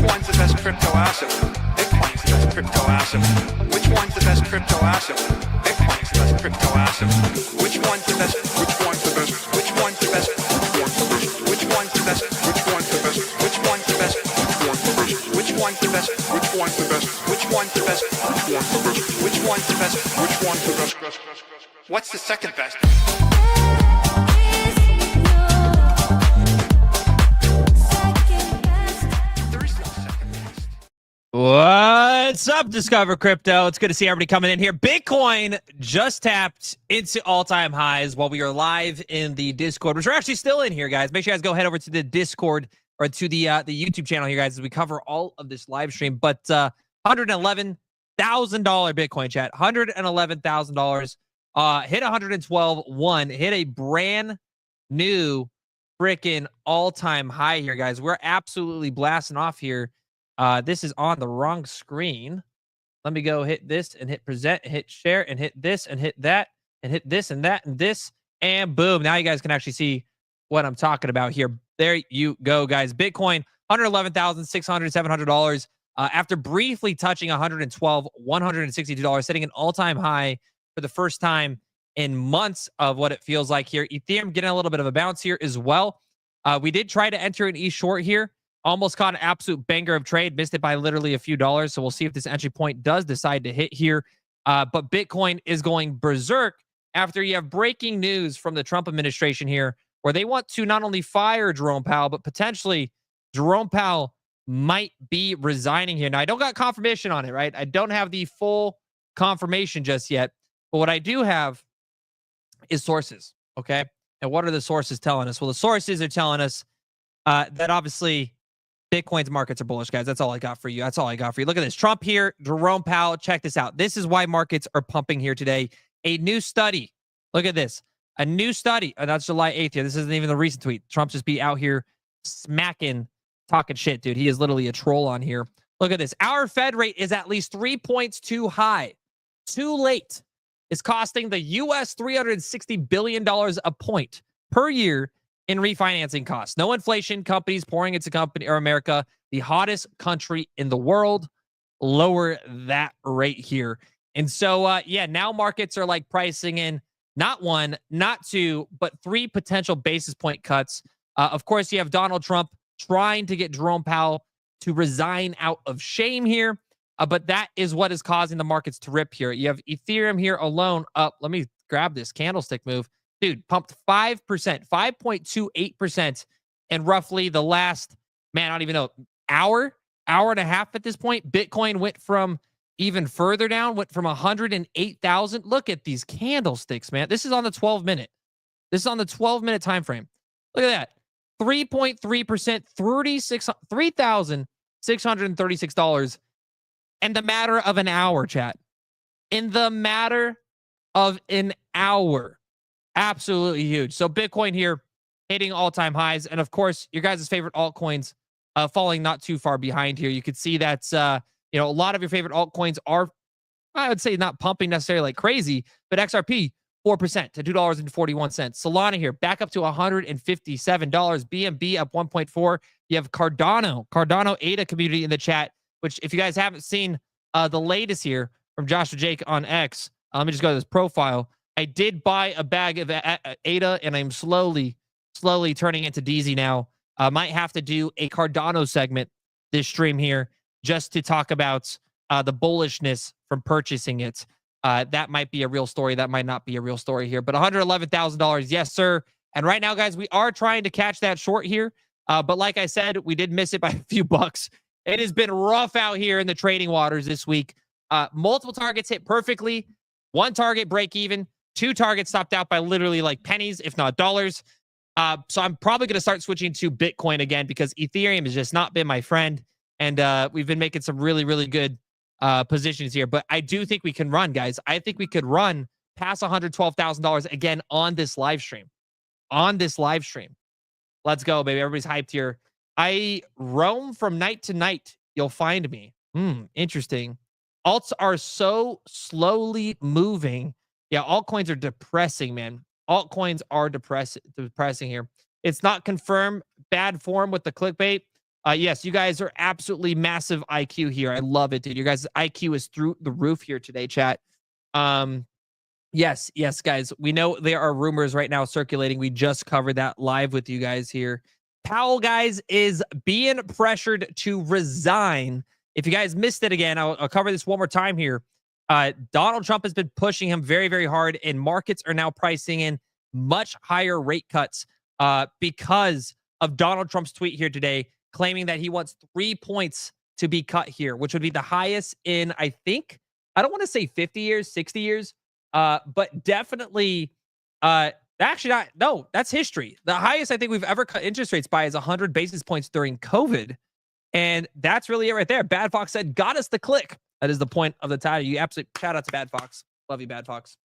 one's the best crypto asset? Bitcoin's the best crypto asset. Which one's the best crypto asset? Bitcoin's the best crypto asset. Which one's the best? Which one's the best? Which one's the best? Which one's the best? Which one's the best? Which one's the best? Which one's the best? Which one's the best? Which one's the best? Which one's the best? Which one's the best? What's the second best? What's up, Discover Crypto? It's good to see everybody coming in here. Bitcoin just tapped into all-time highs while we are live in the Discord, which we're actually still in here, guys. Make sure you guys go head over to the Discord or to the YouTube channel here, guys, as we cover all of this live stream. But $111,000 Bitcoin chat, $111,000. Hit 112.1, hit a brand new freaking all-time high here, guys. We're absolutely blasting off here. This is on the wrong screen. Let me go hit this and hit present, hit share, and hit this and hit that, and hit this and that and this, and boom. Now you guys can actually see what I'm talking about here. There you go, guys. Bitcoin, $111,600, $700. After briefly touching $112,162, setting an all-time high for the first time in months of what it feels like here. Ethereum getting a little bit of a bounce here as well. We did try to enter an E short here. Almost caught an absolute banger of trade. Missed it by literally a few dollars. So we'll see if this entry point does decide to hit here. But Bitcoin is going berserk after you have breaking news from the Trump administration here, where they want to not only fire Jerome Powell, but potentially Jerome Powell might be resigning here. Now, I don't got confirmation on it, right? I don't have the full confirmation just yet. But what I do have is sources, okay? And what are the sources telling us? Well, the sources are telling us that obviously Bitcoin's markets are bullish, guys. That's all I got for you. That's all I got for you. Look at this. Trump here, Jerome Powell. Check this out. This is why markets are pumping here today. A new study. Look at this. A new study. And that's July 8th here. This isn't even the recent tweet. Trump just be out here smacking, talking shit, dude. He is literally a troll on here. Look at this. Our Fed rate is at least 3 points too high. Too late. It's costing the U.S. $360 billion a point per year in refinancing costs. No inflation, companies pouring into America, the hottest country in the world, lower that rate here. And so, yeah, now markets are like pricing in not one, not two, but 3 potential basis point cuts. Of course, you have Donald Trump trying to get Jerome Powell to resign out of shame here. But that is what is causing the markets to rip here. You have Ethereum here alone up. Let me grab this candlestick move. Dude, pumped 5%, 5.28% in roughly the last, man, I don't even know, hour and a half at this point. Bitcoin went from even further down, went from 108,000. Look at these candlesticks, man. This is on the 12-minute. This is on the 12-minute time frame. Look at that. 3.3%, $3,636 in the matter of an hour, chat. In the matter of an hour. Absolutely huge. So Bitcoin here hitting all-time highs. And of course, your guys' favorite altcoins falling not too far behind here. You could see that, a lot of your favorite altcoins are, I would say, not pumping necessarily like crazy, but XRP, 4% to $2.41. Solana here, back up to $157. BNB up 1.4. You have Cardano ADA community in the chat, which if you guys haven't seen the latest here from Joshua Jake on X, let me just go to this profile. I did buy a bag of ADA, and I'm slowly turning into DZ now. Might have to do a Cardano segment this stream here just to talk about the bullishness from purchasing it. That might be a real story. That might not be a real story here. But $111,000, yes, sir. And right now, guys, we are trying to catch that short here. But like I said, we did miss it by a few bucks. It has been rough out here in the trading waters this week. Multiple targets hit perfectly. 1 target break even. 2 targets stopped out by literally like pennies, if not dollars. So I'm probably going to start switching to Bitcoin again because Ethereum has just not been my friend. And we've been making some really, really good positions here. But I do think we can run, guys. I think we could run past $112,000 again on this live stream. Let's go, baby. Everybody's hyped here. I roam from night to night. You'll find me. Interesting. Alts are so slowly moving. Yeah, altcoins are depressing, man. Altcoins are depressing here. It's not confirmed. Bad form with the clickbait. Yes, you guys are absolutely massive IQ here. I love it, dude. Your guys' IQ is through the roof here today, chat. Yes, yes, guys. We know there are rumors right now circulating. We just covered that live with you guys here. Powell, guys, is being pressured to resign. If you guys missed it again, I'll cover this one more time here. Donald Trump has been pushing him very, very hard, and markets are now pricing in much higher rate cuts because of Donald Trump's tweet here today, claiming that he wants 3 points to be cut here, which would be the highest in, I think, I don't want to say 50 years, 60 years, but definitely, actually not, no, that's history. The highest I think we've ever cut interest rates by is 100 basis points during COVID. And that's really it right there. Bad Fox said, got us the click. That is the point of the title. You absolutely, shout out to Bad Fox. Love you, Bad Fox.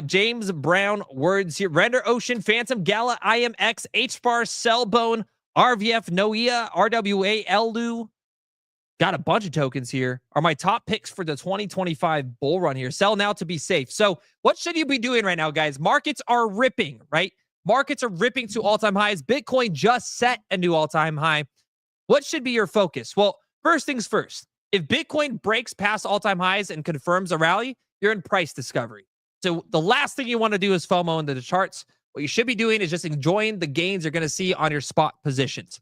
James Brown words here. Render Ocean, Phantom, Gala, IMX, HBAR, Cellbone, RVF, Noia, RWA, LU. Got a bunch of tokens here. Are my top picks for the 2025 bull run here. Sell now to be safe. So what should you be doing right now, guys? Markets are ripping, right? Markets are ripping to all-time highs. Bitcoin just set a new all-time high. What should be your focus? Well, first things first. If Bitcoin breaks past all-time highs and confirms a rally, you're in price discovery. So the last thing you want to do is FOMO into the charts. What you should be doing is just enjoying the gains you're going to see on your spot positions.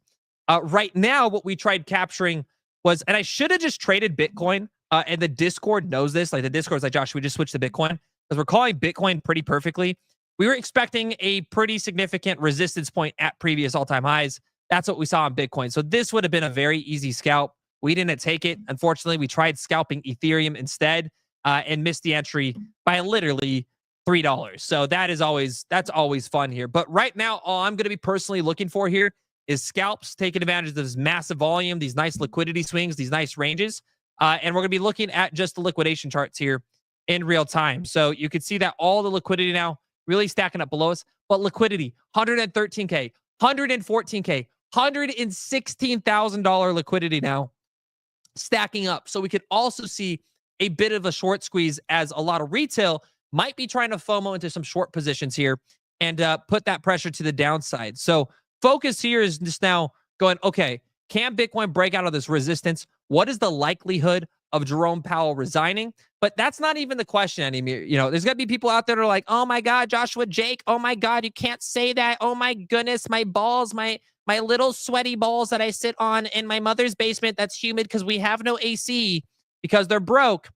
Right now, what we tried capturing was, and I should have just traded Bitcoin, and the Discord knows this. Like the Discord's like, Josh, should we just switch to Bitcoin? Because we're calling Bitcoin pretty perfectly. We were expecting a pretty significant resistance point at previous all-time highs. That's what we saw on Bitcoin. So this would have been a very easy scalp. We didn't take it. Unfortunately, we tried scalping Ethereum instead and missed the entry by literally $3. So that's always fun here. But right now, all I'm going to be personally looking for here is scalps taking advantage of this massive volume, these nice liquidity swings, these nice ranges. And we're going to be looking at just the liquidation charts here in real time. So you can see that all the liquidity now really stacking up below us. But liquidity, 113K, 114K, $116,000 liquidity now stacking up. So we could also see a bit of a short squeeze as a lot of retail might be trying to FOMO into some short positions here and put that pressure to the downside. So focus here is just now going, okay, can Bitcoin break out of this resistance? What is the likelihood of Jerome Powell resigning? But that's not even the question anymore. You know, there's going to be people out there that are like, oh my God, Joshua Jake, oh my God, you can't say that. Oh my goodness, my balls, my little sweaty balls that I sit on in my mother's basement that's humid because we have no AC because they're broke.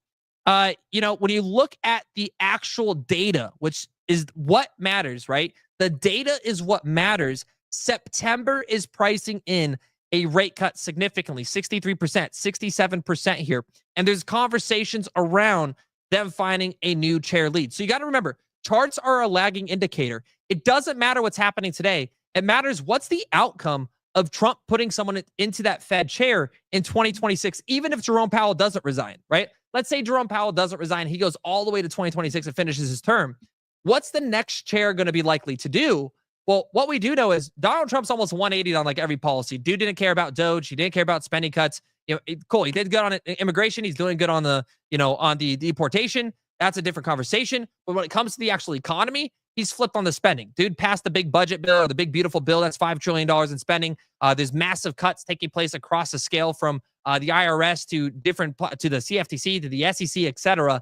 You know, when you look at the actual data, which is what matters, right? The data is what matters. September is pricing in a rate cut significantly, 63%, 67% here. And there's conversations around them finding a new chair lead. So you got to remember, charts are a lagging indicator. It doesn't matter what's happening today. It matters what's the outcome of Trump putting someone into that Fed chair in 2026, even if Jerome Powell doesn't resign, right? Let's say Jerome Powell doesn't resign. He goes all the way to 2026 and finishes his term. What's the next chair going to be likely to do? Well, what we do know is Donald Trump's almost 180 on like every policy. Dude didn't care about Doge. He didn't care about spending cuts. You know, cool. He did good on immigration. He's doing good on the, on the deportation. That's a different conversation. But when it comes to the actual economy, he's flipped on the spending. Dude passed the big budget bill or the big beautiful bill. That's $5 trillion in spending. There's massive cuts taking place across the scale from the IRS to the CFTC to the SEC, et cetera.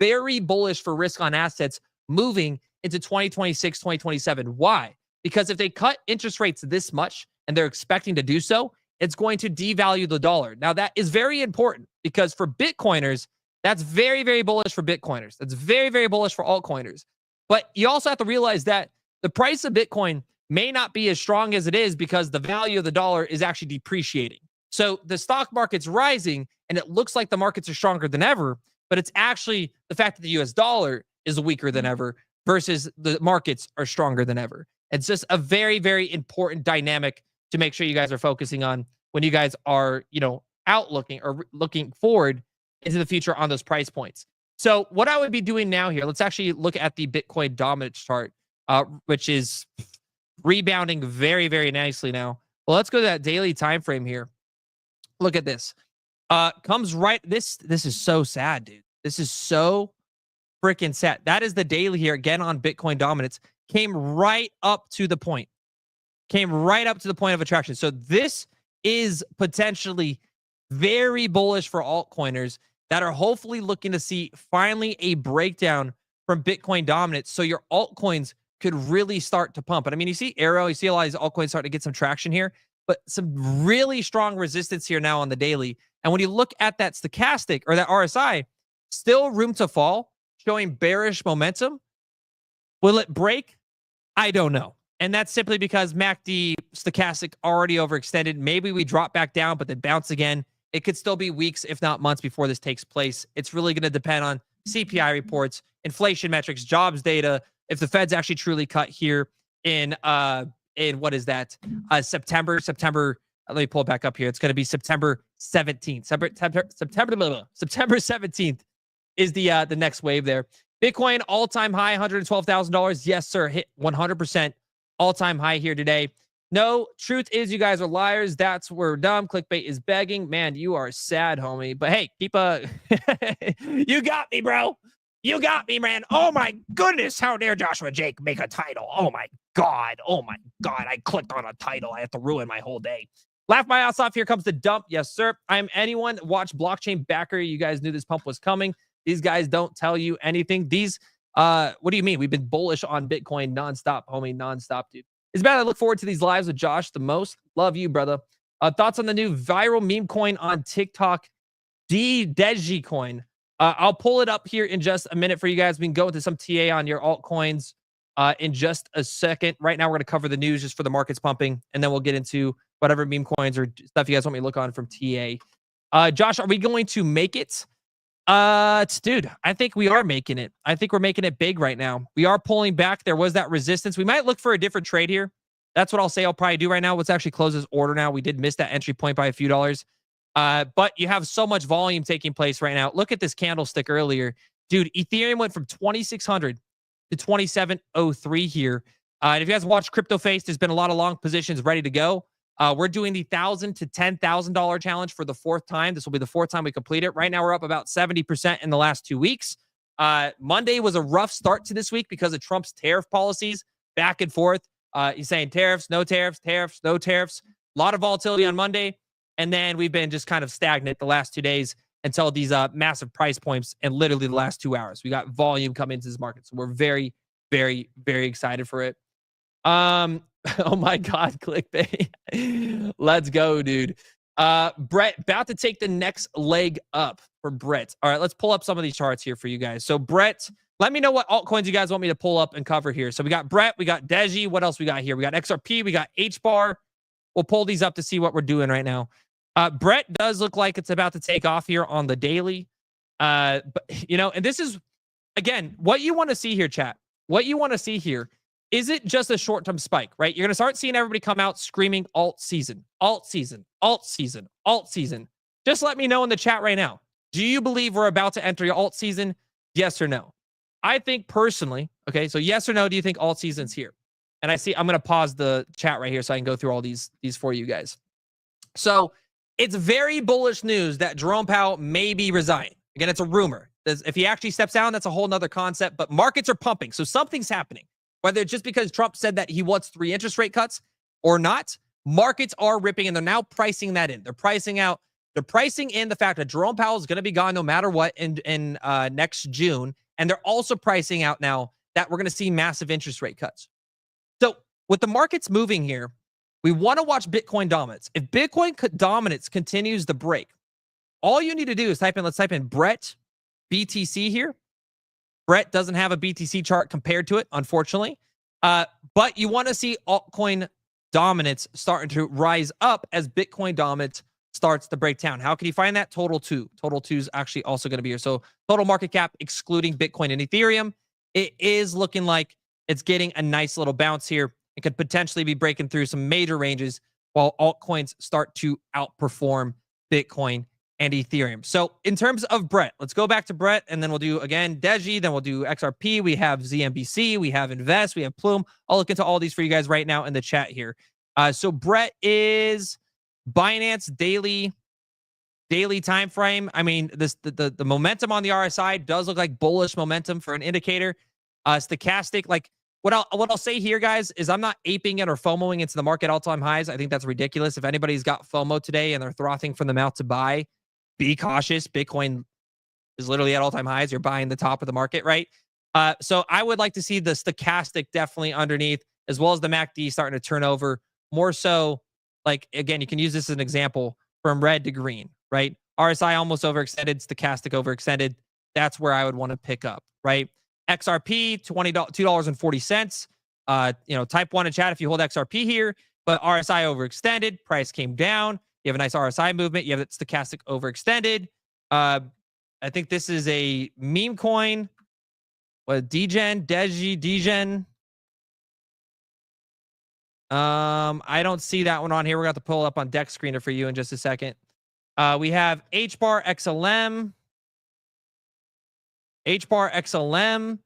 Very bullish for risk on assets moving into 2026, 2027. Why? Because if they cut interest rates this much, and they're expecting to do so, it's going to devalue the dollar. Now, that is very important because for Bitcoiners, that's very, very bullish for Bitcoiners. That's very, very bullish for altcoiners. But you also have to realize that the price of Bitcoin may not be as strong as it is because the value of the dollar is actually depreciating. So the stock market's rising, and it looks like the markets are stronger than ever, but it's actually the fact that the US dollar is weaker than ever versus the markets are stronger than ever. It's just a very, very important dynamic to make sure you guys are focusing on when you guys are, out looking or looking forward into the future on those price points. So what I would be doing now here, let's actually look at the Bitcoin dominance chart, which is rebounding very, very nicely now. Well, let's go to that daily time frame here. Look at this. Comes right. This is so sad, dude. This is so freaking sad. That is the daily here again on Bitcoin dominance. Came right up to the point. Came right up to the point of attraction. So this is potentially very bullish for altcoiners that are hopefully looking to see finally a breakdown from Bitcoin dominance so your altcoins could really start to pump. And I mean, you see Arrow, you see a lot of these altcoins starting to get some traction here, but some really strong resistance here now on the daily. And when you look at that stochastic or that RSI, still room to fall, showing bearish momentum. Will it break? I don't know. And that's simply because MACD stochastic already overextended. Maybe we drop back down, but then bounce again. It could still be weeks, if not months, before this takes place. It's really going to depend on CPI reports, inflation metrics, jobs data. If the Fed's actually truly cut here in what is that? September. Let me pull it back up here. It's going to be September 17th. September 17th is the next wave there. Bitcoin all-time high, $112,000. Yes, sir. Hit 100% all-time high here today. No, truth is you guys are liars. That's we're dumb. Clickbait is begging. Man, you are sad, homie. But hey, keep you got me, bro. You got me, man. Oh my goodness. How dare Joshua Jake make a title? Oh my God. Oh my God. I clicked on a title. I have to ruin my whole day. Laugh my ass off. Here comes the dump. Yes, sir. I'm anyone. Watch Blockchain Backer. You guys knew this pump was coming. These guys don't tell you anything. These, what do you mean? We've been bullish on Bitcoin nonstop, homie. Nonstop, dude. It's bad. I look forward to these lives with Josh the most. Love you, brother. Thoughts on the new viral meme coin on TikTok, Deji coin. I'll pull it up here in just a minute for you guys. We can go into some TA on your altcoins in just a second. Right now, we're going to cover the news just for the markets pumping, and then we'll get into whatever meme coins or stuff you guys want me to look on from TA. Josh, are we going to make it? Dude, I think we are making it. I think we're making it big right now. We are pulling back. There was that resistance. We might look for a different trade here. That's what I'll say I'll probably do right now. Let's actually close this order now. We did miss that entry point by a few dollars. But you have so much volume taking place right now. Look at this candlestick earlier. Dude, Ethereum went from 2,600 to 2,703 here. And if you guys watch Crypto Face, there's been a lot of long positions ready to go. We're doing the $1,000 to $10,000 challenge for the fourth time. This will be the fourth time we complete it. Right now, we're up about 70% in the last 2 weeks. Monday was a rough start to this week because of Trump's tariff policies back and forth. He's saying tariffs, no tariffs, tariffs, no tariffs. A lot of volatility on Monday. And then we've been just kind of stagnant the last 2 days until these massive price points and literally the last 2 hours. We got volume coming into this market. So we're very, very, very excited for it. Oh my God, clickbait. Let's go, dude. Brett, about to take the next leg up for Brett. All right, let's pull up some of these charts here for you guys. So Brett, let me know what altcoins you guys want me to pull up and cover here. So we got Brett, we got Deji. What else we got here? We got XRP, we got HBAR. We'll pull these up to see what we're doing right now. Brett does look like it's about to take off here on the daily. But you know, and this is again what you want to see here, chat. What you want to see here. Is it just a short-term spike, right? You're going to start seeing everybody come out screaming alt season, alt season, alt season, alt season. Just let me know in the chat right now. Do you believe we're about to enter your alt season? Yes or no? I think personally, okay, so yes or no, do you think alt season's here? And I see, I'm going to pause the chat right here so I can go through all these for you guys. So it's very bullish news that Jerome Powell may be resigning. Again, it's a rumor. If he actually steps down, that's a whole nother concept, but markets are pumping. So something's happening. Whether it's just because Trump said that he wants 3 interest rate cuts or not, markets are ripping and they're now pricing that in. They're pricing in the fact that Jerome Powell is going to be gone no matter what in next June. And they're also pricing out now that we're going to see massive interest rate cuts. So with the markets moving here, we want to watch Bitcoin dominance. If Bitcoin dominance continues to break, all you need to do is let's type in Brett BTC here. Brett doesn't have a BTC chart compared to it, unfortunately. But you want to see altcoin dominance starting to rise up as Bitcoin dominance starts to break down. How can you find that? Total 2. Total 2 is actually also going to be here. So total market cap, excluding Bitcoin and Ethereum, it is looking like it's getting a nice little bounce here. It could potentially be breaking through some major ranges while altcoins start to outperform Bitcoin and Ethereum. So in terms of Brett, let's go back to Brett, and then we'll do, again, Deji, then we'll do XRP. We have ZMBC, we have Invest, we have Plume. I'll look into all these for you guys right now in the chat here. So Brett is Binance daily time frame. I mean, the momentum on the RSI does look like bullish momentum for an indicator. Stochastic, like What I'll say here, guys, is I'm not aping it or FOMOing into the market all-time highs. I think that's ridiculous. If anybody's got FOMO today and they're frothing from the mouth to buy, be cautious. Bitcoin is literally at all-time highs. You're buying the top of the market, right? So I would like to see the stochastic definitely underneath, as well as the MACD starting to turn over. More so, like, again, you can use this as an example from red to green, right? RSI almost overextended, stochastic overextended. That's where I would want to pick up, right? XRP, $2.40. Type 1 in chat if you hold XRP here, but RSI overextended, price came down. You have a nice RSI movement. You have that stochastic overextended. I think this is a meme coin. What, Degen? I don't see that one on here. We're going to have to pull up on Deck Screener for you in just a second. We have HBAR XLM. HBAR XLM.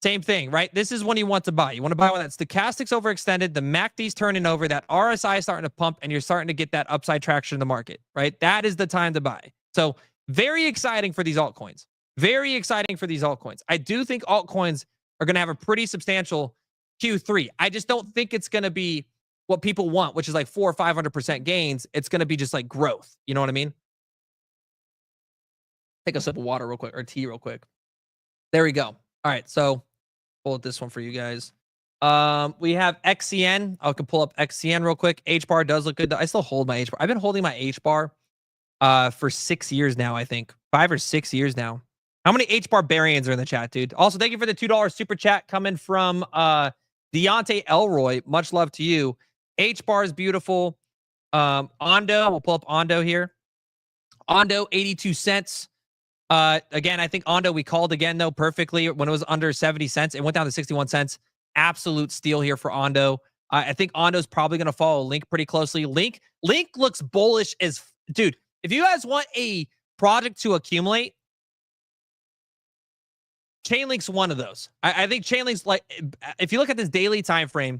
Same thing, right? This is when you want to buy. You want to buy when that stochastic's overextended, the MACD's turning over, that RSI is starting to pump, and you're starting to get that upside traction in the market, right? That is the time to buy. So very exciting for these altcoins. Very exciting for these altcoins. I do think altcoins are going to have a pretty substantial Q3. I just don't think it's going to be what people want, which is like 400 or 500% gains. It's going to be just like growth. You know what I mean? Take a sip of water real quick, or tea real quick. There we go. All right, so pull up this one for you guys. We have XCN. I can pull up XCN real quick. HBAR does look good. I still hold my HBAR. I've been holding my HBAR for 6 years now, I think. 5 or 6 years now. How many HBAR Barians are in the chat, dude? Also, thank you for the $2 super chat coming from Deontay Elroy. Much love to you. HBAR is beautiful. Ondo, we'll pull up Ondo here. Ondo, 82 cents. Again, I think Ondo we called again, though, perfectly when it was under 70 cents. It went down to 61 cents. Absolute steal here for Ondo. I think Ondo's probably going to follow Link pretty closely. Link looks bullish as... Dude, if you guys want a project to accumulate, Chainlink's one of those. I think Chainlink's, like, if you look at this daily time frame,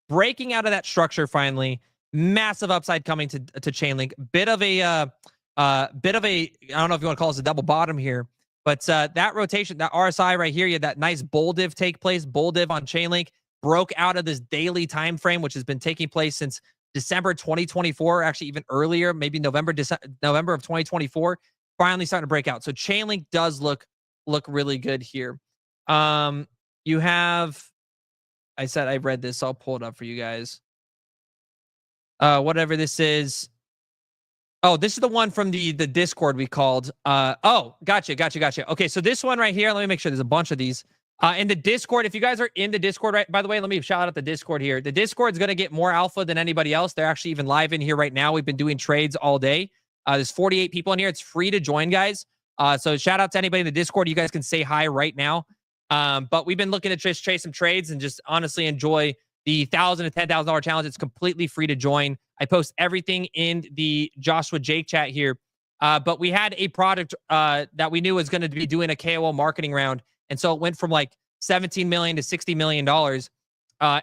breaking out of that structure finally, massive upside coming to Chainlink. Bit of a I don't know if you want to call this a double bottom here, but that rotation, that RSI right here, you had that nice bull div take place. Bull div on Chainlink broke out of this daily time frame, which has been taking place since December 2024, actually even earlier, maybe November of 2024. Finally starting to break out. So Chainlink does look really good here. You have, I said I read this, so I'll pull it up for you guys. Whatever this is. Oh, this is the one from the Discord we called. Oh, gotcha. Okay, so this one right here, let me make sure there's a bunch of these. In the Discord, if you guys are in the Discord, right, by the way, let me shout out the Discord here. The Discord's going to get more alpha than anybody else. They're actually even live in here right now. We've been doing trades all day. There's 48 people in here. It's free to join, guys. So shout out to anybody in the Discord. You guys can say hi right now. But we've been looking to just trade some trades and just honestly enjoy the $1,000 to $10,000 challenge. It's completely free to join. I post everything in the Joshua Jake chat here. But we had a product that we knew was going to be doing a KOL marketing round. And so it went from like $17 million to $60 million.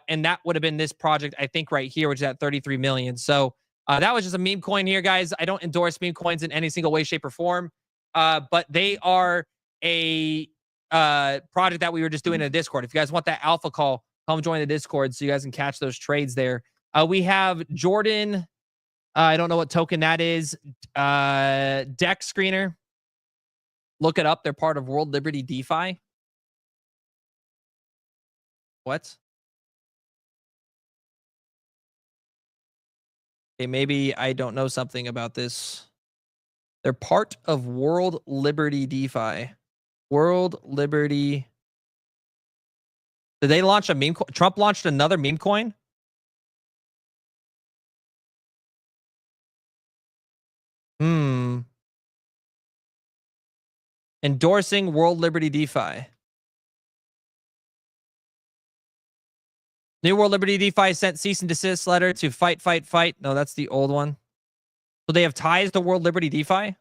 And that would have been this project, I think, right here, which is at $33 million. So that was just a meme coin here, guys. I don't endorse meme coins in any single way, shape, or form. But they are a project that we were just doing in the Discord. If you guys want that alpha call, come join the Discord so you guys can catch those trades there. We have Jordan. I don't know what token that is. Deck Screener. Look it up. They're part of World Liberty DeFi. What? Okay, maybe I don't know something about this. They're part of World Liberty DeFi. World Liberty. Did they launch a meme coin? Trump launched another meme coin? Endorsing World Liberty DeFi. New World Liberty DeFi sent cease and desist letter to fight. No, that's the old one. So they have ties to World Liberty DeFi? I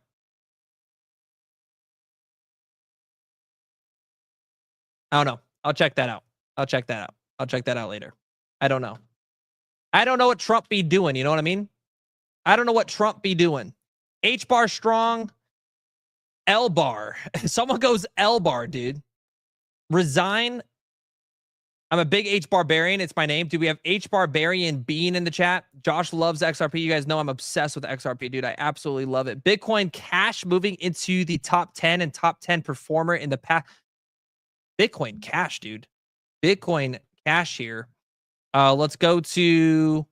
don't know. I'll check that out. I'll check that out later. I don't know. I don't know what Trump be doing. You know what I mean? I don't know what Trump be doing. H bar strong. L bar. Someone goes L bar, dude. Resign. I'm a big H Barbarian. It's my name. Do we have H Barbarian Bean in the chat? Josh loves XRP. You guys know I'm obsessed with XRP, dude. I absolutely love it. Bitcoin Cash moving into the top 10 and top 10 performer in the past. Bitcoin Cash, dude. Bitcoin Cash here. Let's go to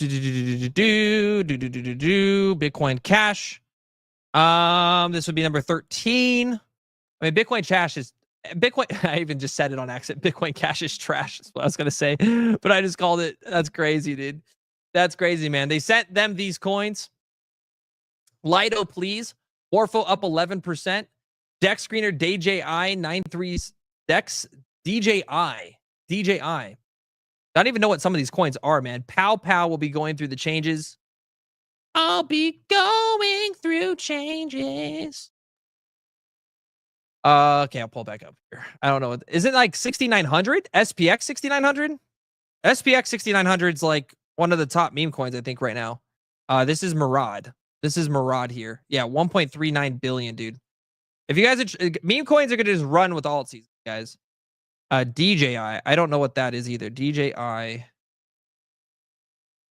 Bitcoin Cash. This would be number 13. I mean, Bitcoin Cash is Bitcoin. I even just said it on accident. Bitcoin Cash is trash. That's what I was gonna say, but I just called it. That's crazy, dude. That's crazy, man. They sent them these coins. Lido, please. Morpho up 11%. Dex Screener DJI 93 Dex DJI. I don't even know what some of these coins are, man. Powell will be going through the changes. I'll be going through changes. Okay, I'll pull back up here. I don't know. Is it like 6,900? SPX 6,900? SPX 6,900 is like one of the top meme coins, I think, right now. This is Murad. This is Murad here. Yeah, 1.39 billion, dude. If you guys are, meme coins are gonna just run with alt season, guys. DJI. I don't know what that is either. DJI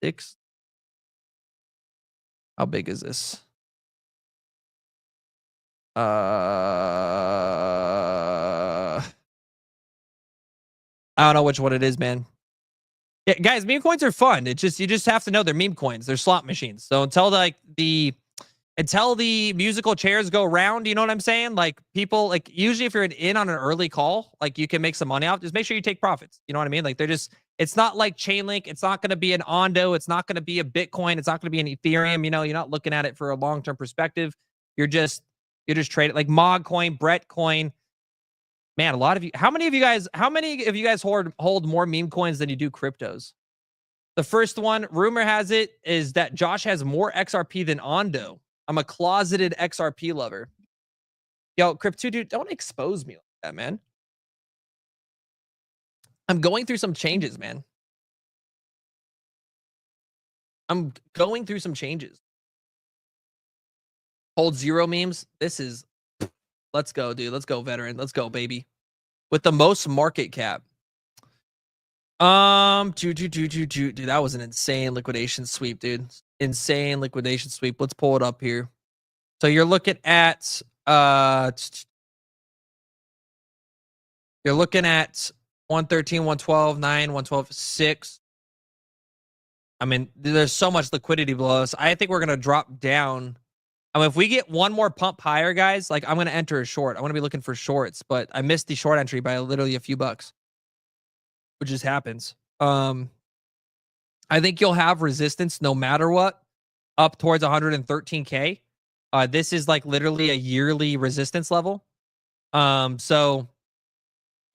6. How big is this? I don't know which one it is, man. Yeah, guys, meme coins are fun. It's just you just have to know they're meme coins. They're slot machines. So until the musical chairs go round, you know what I'm saying? Like people, like usually if you're in on an early call, like you can make some money off. Just make sure you take profits. You know what I mean? Like they're just. It's not like Chainlink. It's not going to be an Ondo. It's not going to be a Bitcoin. It's not going to be an Ethereum. You know, you're not looking at it for a long-term perspective. You're just trading like Mog Coin, Brett Coin. Man, a lot of you. How many of you guys hold more meme coins than you do cryptos? The first one, rumor has it, is that Josh has more XRP than Ondo. I'm a closeted XRP lover. Yo, Crypto dude, don't expose me like that, man. I'm going through some changes, man. I'm going through some changes. Hold zero memes. This is, let's go, dude. Let's go, veteran. Let's go, baby. With the most market cap. Dude, that was an insane liquidation sweep, dude. Insane liquidation sweep. Let's pull it up here. So you're looking at, you're looking at 113, 112, 9, 112, 6. I mean, there's so much liquidity below us. I think we're going to drop down. I mean, if we get one more pump higher, guys, like I'm going to enter a short. I want to be looking for shorts, but I missed the short entry by literally a few bucks, which just happens. I think you'll have resistance no matter what up towards 113K. This is like literally a yearly resistance level. So,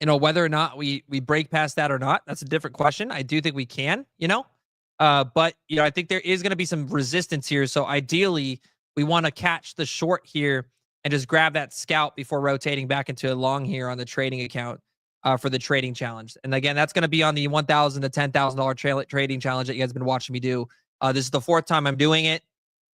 you know, whether or not we break past that or not, that's a different question. I do think we can, you know, but, you know, I think there is going to be some resistance here. So ideally, we want to catch the short here and just grab that scalp before rotating back into a long here on the trading account for the trading challenge. And again, that's going to be on the $1,000 to $10,000 trading challenge that you guys have been watching me do. This is the 4th time I'm doing it.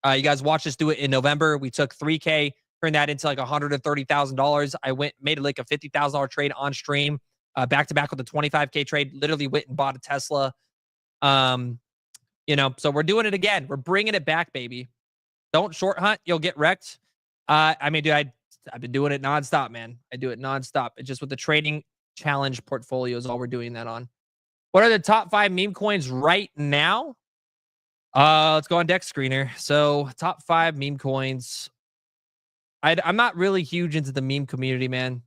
You guys watched us do it in November. We took 3K, turned that into like $130,000. I made like a $50,000 trade on stream, back to back with a 25K trade. Literally went and bought a Tesla. You know, so we're doing it again. We're bringing it back, baby. Don't short hunt, you'll get wrecked. I mean, dude, I've been doing it nonstop, man. I do it nonstop. It's just with the trading challenge portfolio is all we're doing that on. What are the top 5 meme coins right now? Let's go on Dex Screener. So top 5 meme coins. I'm not really huge into the meme community, man.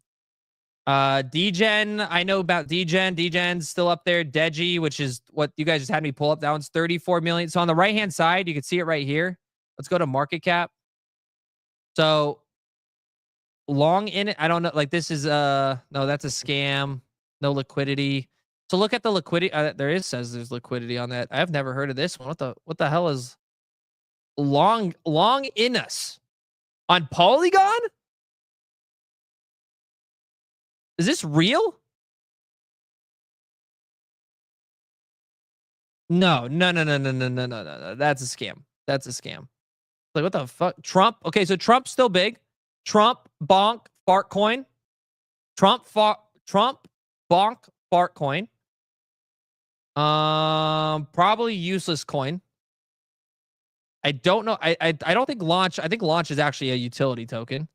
Degen, I know about Degen. Degen's still up there. Deji, which is what you guys just had me pull up. That one's 34 million. So on the right-hand side, you can see it right here. Let's go to market cap. So long in it, I don't know. Like this is no, that's a scam. No liquidity. So look at the liquidity. Says there's liquidity on that. I've never heard of this one. What the hell is long in us on Polygon? Is this real? No. That's a scam. That's a scam. Like, what the fuck? Trump. Okay, so Trump's still big. Trump, bonk, fart coin. Trump, bonk fart coin. Probably useless coin. I don't know. I don't think launch. I think launch is actually a utility token.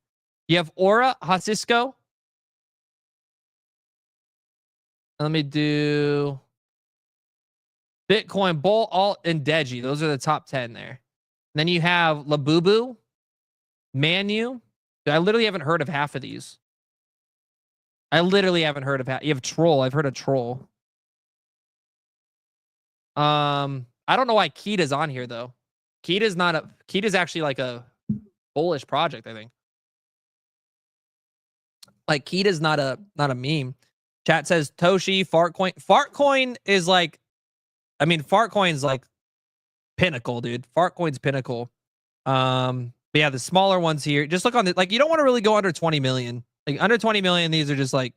You have Aura, Hasisco. Let me do Bitcoin, Bull, Alt, and Deji. Those are the top 10 there. Then you have Labubu, Manu. I literally haven't heard of half of these. I literally haven't heard of half. You have Troll. I've heard of Troll. I don't know why Kita's on here though. Kita's actually like a bullish project, I think. Like Kita's not a meme. Chat says Toshi, Fartcoin. Fartcoin is like, I mean, Fartcoin's like pinnacle, dude. Fartcoin's pinnacle. But yeah, the smaller ones here, just look on the, like, you don't want to really go under 20 million. Like under 20 million, these are just like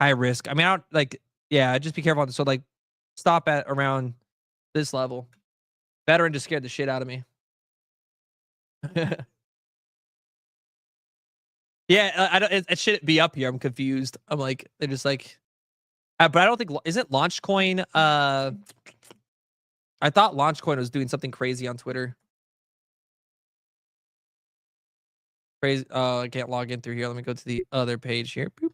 high risk. I mean, I don't like, yeah, just be careful. So like stop at around this level. Veteran just scared the shit out of me. Yeah, I don't. It shouldn't be up here. I'm confused. I'm like, they're just like, but I don't think, isn't Launchcoin? I thought Launchcoin was doing something crazy on Twitter. Crazy. Oh, I can't log in through here. Let me go to the other page here. Boop.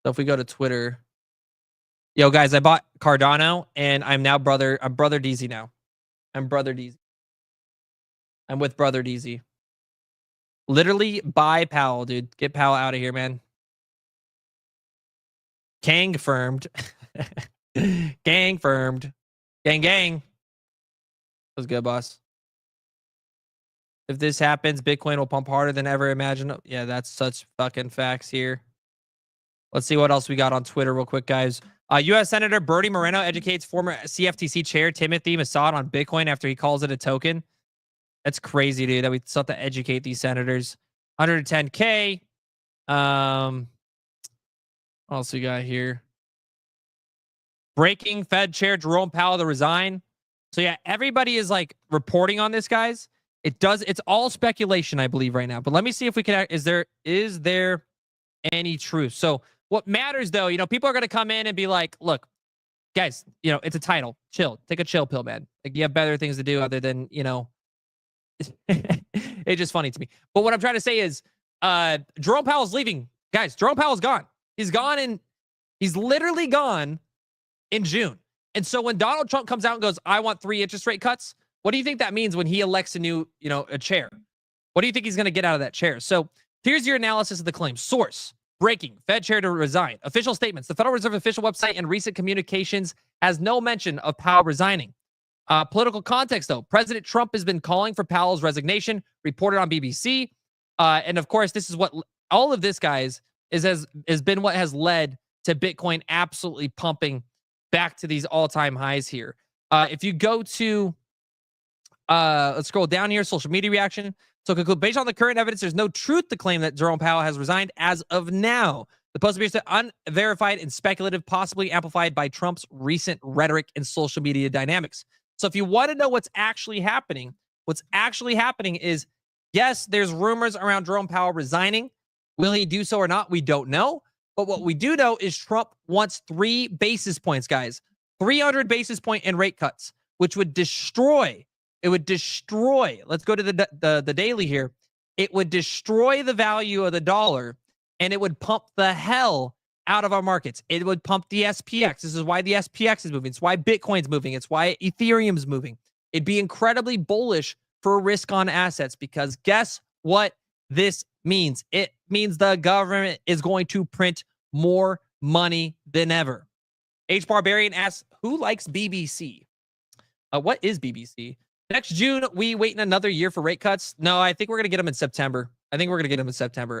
So if we go to Twitter, yo guys, I bought Cardano and I'm Brother DZ now. I'm Brother DZ. I'm with Brother DZ. Literally buy Powell, dude. Get Powell out of here, man. Kang firmed. Gang firmed. Gang gang. That was good, boss. If this happens, Bitcoin will pump harder than ever imagined. Yeah, that's such fucking facts here. Let's see what else we got on Twitter real quick, guys. U.S. Senator Bernie Moreno educates former CFTC chair Timothy Masad on Bitcoin after he calls it a token. That's crazy, dude, that we still have to educate these senators. 110K. What else we got here? Breaking Fed Chair Jerome Powell to resign. So yeah, everybody is like reporting on this, guys. It's all speculation, I believe, right now. But let me see if we can. Is there any truth? So what matters, though, people are going to come in and be like, look, guys, it's a title. Chill. Take a chill pill, man. Like, you have better things to do other than, it's just funny to me. But what I'm trying to say is Jerome Powell's leaving. Guys, Jerome Powell's gone. He's literally gone in June. And so when Donald Trump comes out and goes, I want 3 interest rate cuts, what do you think that means when he elects a new, a chair? What do you think he's going to get out of that chair? So here's your analysis of the claim. Source: breaking, Fed chair to resign. Official statements: the Federal Reserve official website and recent communications has no mention of Powell resigning. Political context, though: President Trump has been calling for Powell's resignation, reported on BBC. And of course, this is what all of this, guys, has been what has led to Bitcoin absolutely pumping back to these all-time highs here. If you go to, let's scroll down here, social media reaction. So conclude, based on the current evidence, there's no truth to claim that Jerome Powell has resigned as of now. The post appears to unverified and speculative, possibly amplified by Trump's recent rhetoric and social media dynamics. So if you want to know what's actually happening is, yes, there's rumors around Jerome Powell resigning. Will he do so or not? We don't know. But what we do know is Trump wants 3 basis points, guys. 300 basis point in rate cuts, which would destroy. It would destroy. Let's go to the daily here. It would destroy the value of the dollar, and it would pump the hell out of our markets. It would pump the SPX. This is why the SPX is moving. It's why Bitcoin's moving. It's why Ethereum's moving. It'd be incredibly bullish for risk on assets, because guess what this means? It means the government is going to print more money than ever. H. Barbarian asks, who likes BBC? What is BBC? Next June, we waiting another year for rate cuts? No, I think we're going to get them in September.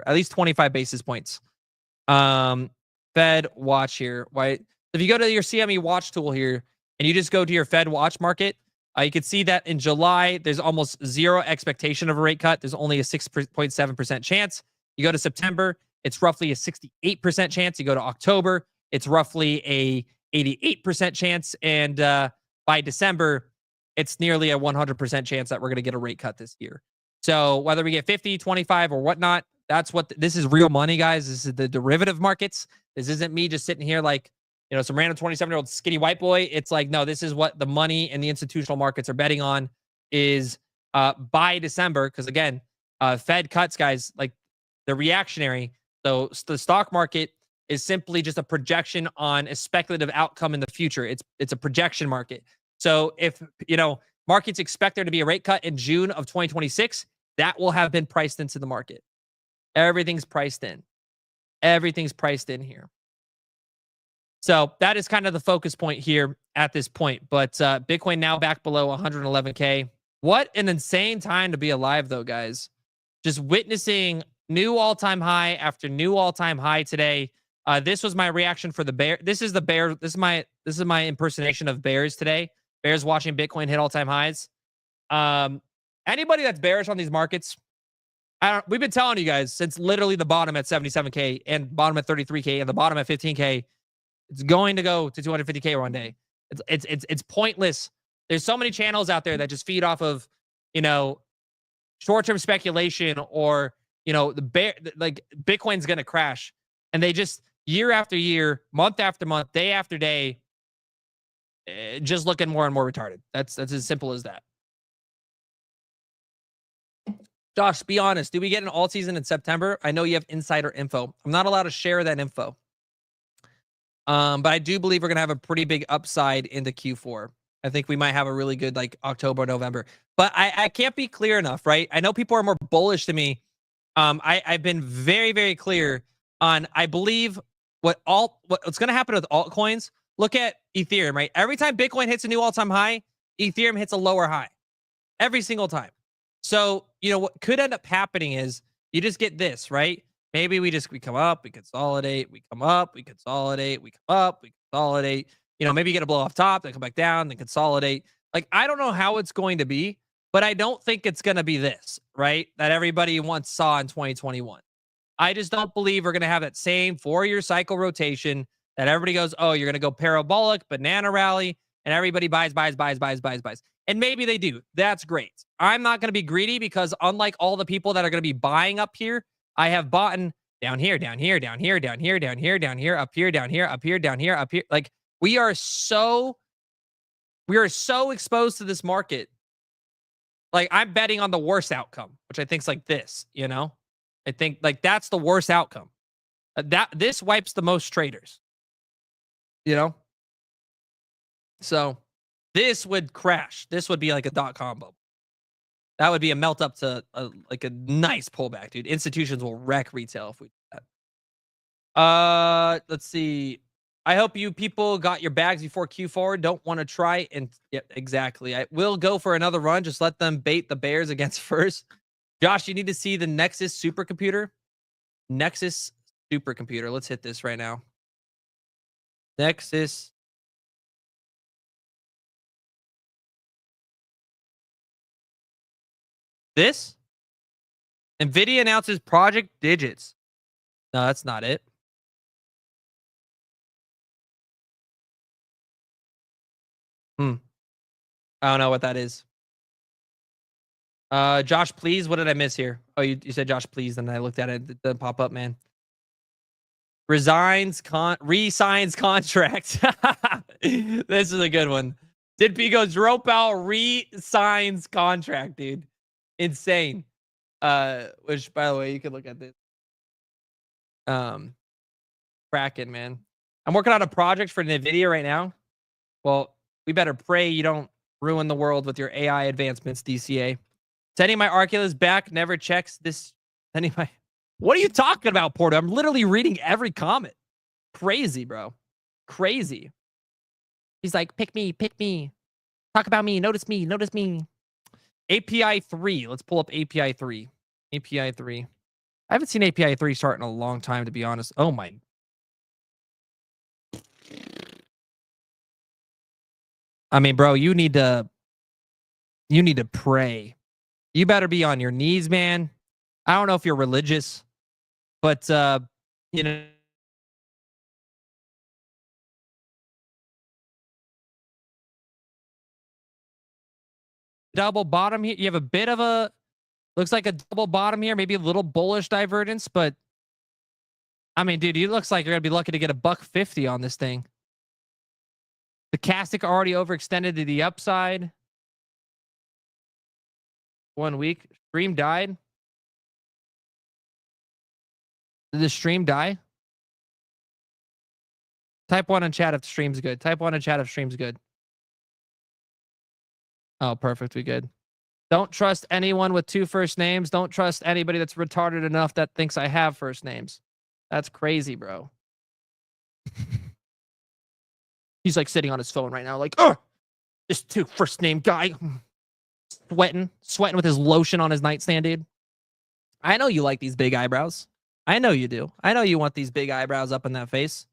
At least 25 basis points. Fed watch here. Why? If you go to your CME watch tool here and you just go to your Fed watch market, you can see that in July, there's almost zero expectation of a rate cut. There's only a 6.7% chance. You go to September, it's roughly a 68% chance. You go to October, it's roughly a 88% chance. And by December, it's nearly a 100% chance that we're going to get a rate cut this year. So whether we get 50, 25, or whatnot, that's what this is real money, guys. This is the derivative markets. This isn't me just sitting here like, some random 27-year-old skinny white boy. It's like, no, this is what the money and the institutional markets are betting on is by December. Because again, Fed cuts, guys, like they're reactionary. So the stock market is simply just a projection on a speculative outcome in the future. It's a projection market. So if, markets expect there to be a rate cut in June of 2026, that will have been priced into the market. Everything's priced in. Everything's priced in here. So that is kind of the focus point here at this point. But Bitcoin now back below 111K. What an insane time to be alive, though, guys. Just witnessing new all-time high after new all-time high today. This was my reaction for the bear. This is the bear. This is my impersonation of bears today. Bears watching Bitcoin hit all-time highs. Anybody that's bearish on these markets, we've been telling you guys since literally the bottom at 77K and bottom at 33K and the bottom at 15K, it's going to go to 250K one day. It's pointless. There's so many channels out there that just feed off of, short-term speculation or, like Bitcoin's going to crash. And they just year after year, month after month, day after day, just looking more and more retarded. That's as simple as that. Josh, be honest. Do we get an alt season in September? I know you have insider info. I'm not allowed to share that info. But I do believe we're going to have a pretty big upside into Q4. I think we might have a really good like October, November. But I can't be clear enough, right? I know people are more bullish than me. I've been very, very clear on, I believe what's going to happen with altcoins. Look at Ethereum, right? Every time Bitcoin hits a new all-time high, Ethereum hits a lower high. Every single time. So, what could end up happening is you just get this, right? Maybe we come up, we consolidate, we come up, we consolidate, we come up, we consolidate. Maybe you get a blow off top, then come back down, then consolidate. Like, I don't know how it's going to be, but I don't think it's going to be this, right? That everybody once saw in 2021. I just don't believe we're going to have that same 4-year cycle rotation that everybody goes, oh, you're going to go parabolic, banana rally, and everybody buys. And maybe they do. That's great. I'm not going to be greedy because unlike all the people that are going to be buying up here, I have bought down here, down here, down here, down here, down here, down here, up here, down here, up here, down here, up here. Like we are so exposed to this market. Like I'm betting on the worst outcome, which I think is like this, I think like that's the worst outcome. This wipes the most traders, So this would crash. This would be like a .com bubble. That would be a melt up to like a nice pullback, dude. Institutions will wreck retail if we do that. Let's see. I hope you people got your bags before Q4. Don't want to try and exactly. I will go for another run. Just let them bait the bears against first. Josh, you need to see the Nexus supercomputer. Nexus supercomputer. Let's hit this right now. Nexus. This? NVIDIA announces Project Digits. No, that's not it. I don't know what that is. Josh, please. What did I miss here? Oh, you said Josh, please, and I looked at it. It didn't pop up, man. Resigns contract. This is a good one. Did Pico Jerome Powell re-signs contract, dude? Insane. Which by the way, you could look at this. Kraken, man. I'm working on a project for NVIDIA right now. Well, we better pray you don't ruin the world with your AI advancements, DCA. Sending my Arculus back never checks this. What are you talking about, Porto? I'm literally reading every comment. Crazy, bro. Crazy. He's like, pick me. Talk about me. Notice me. API 3. Let's pull up API 3. API 3. I haven't seen API 3 start in a long time, to be honest. Oh my. I mean, bro, you need to pray. You better be on your knees, man. I don't know if you're religious, but double bottom here. You have a bit of a looks like a double bottom here, maybe a little bullish divergence, but I mean, dude, it looks like you're gonna be lucky to get $1.50 on this thing. The Stochastic already overextended to the upside. 1 week. Stream died. Did the stream die? Type 1 in chat if the stream's good. Type 1 in chat if stream's good. Oh, perfect. We good. Don't trust anyone with 2 first names. Don't trust anybody that's retarded enough that thinks I have first names. That's crazy, bro. He's like sitting on his phone right now, like, oh, this 2 first name guy. Sweating with his lotion on his nightstand, dude. I know you like these big eyebrows. I know you do. I know you want these big eyebrows up in that face.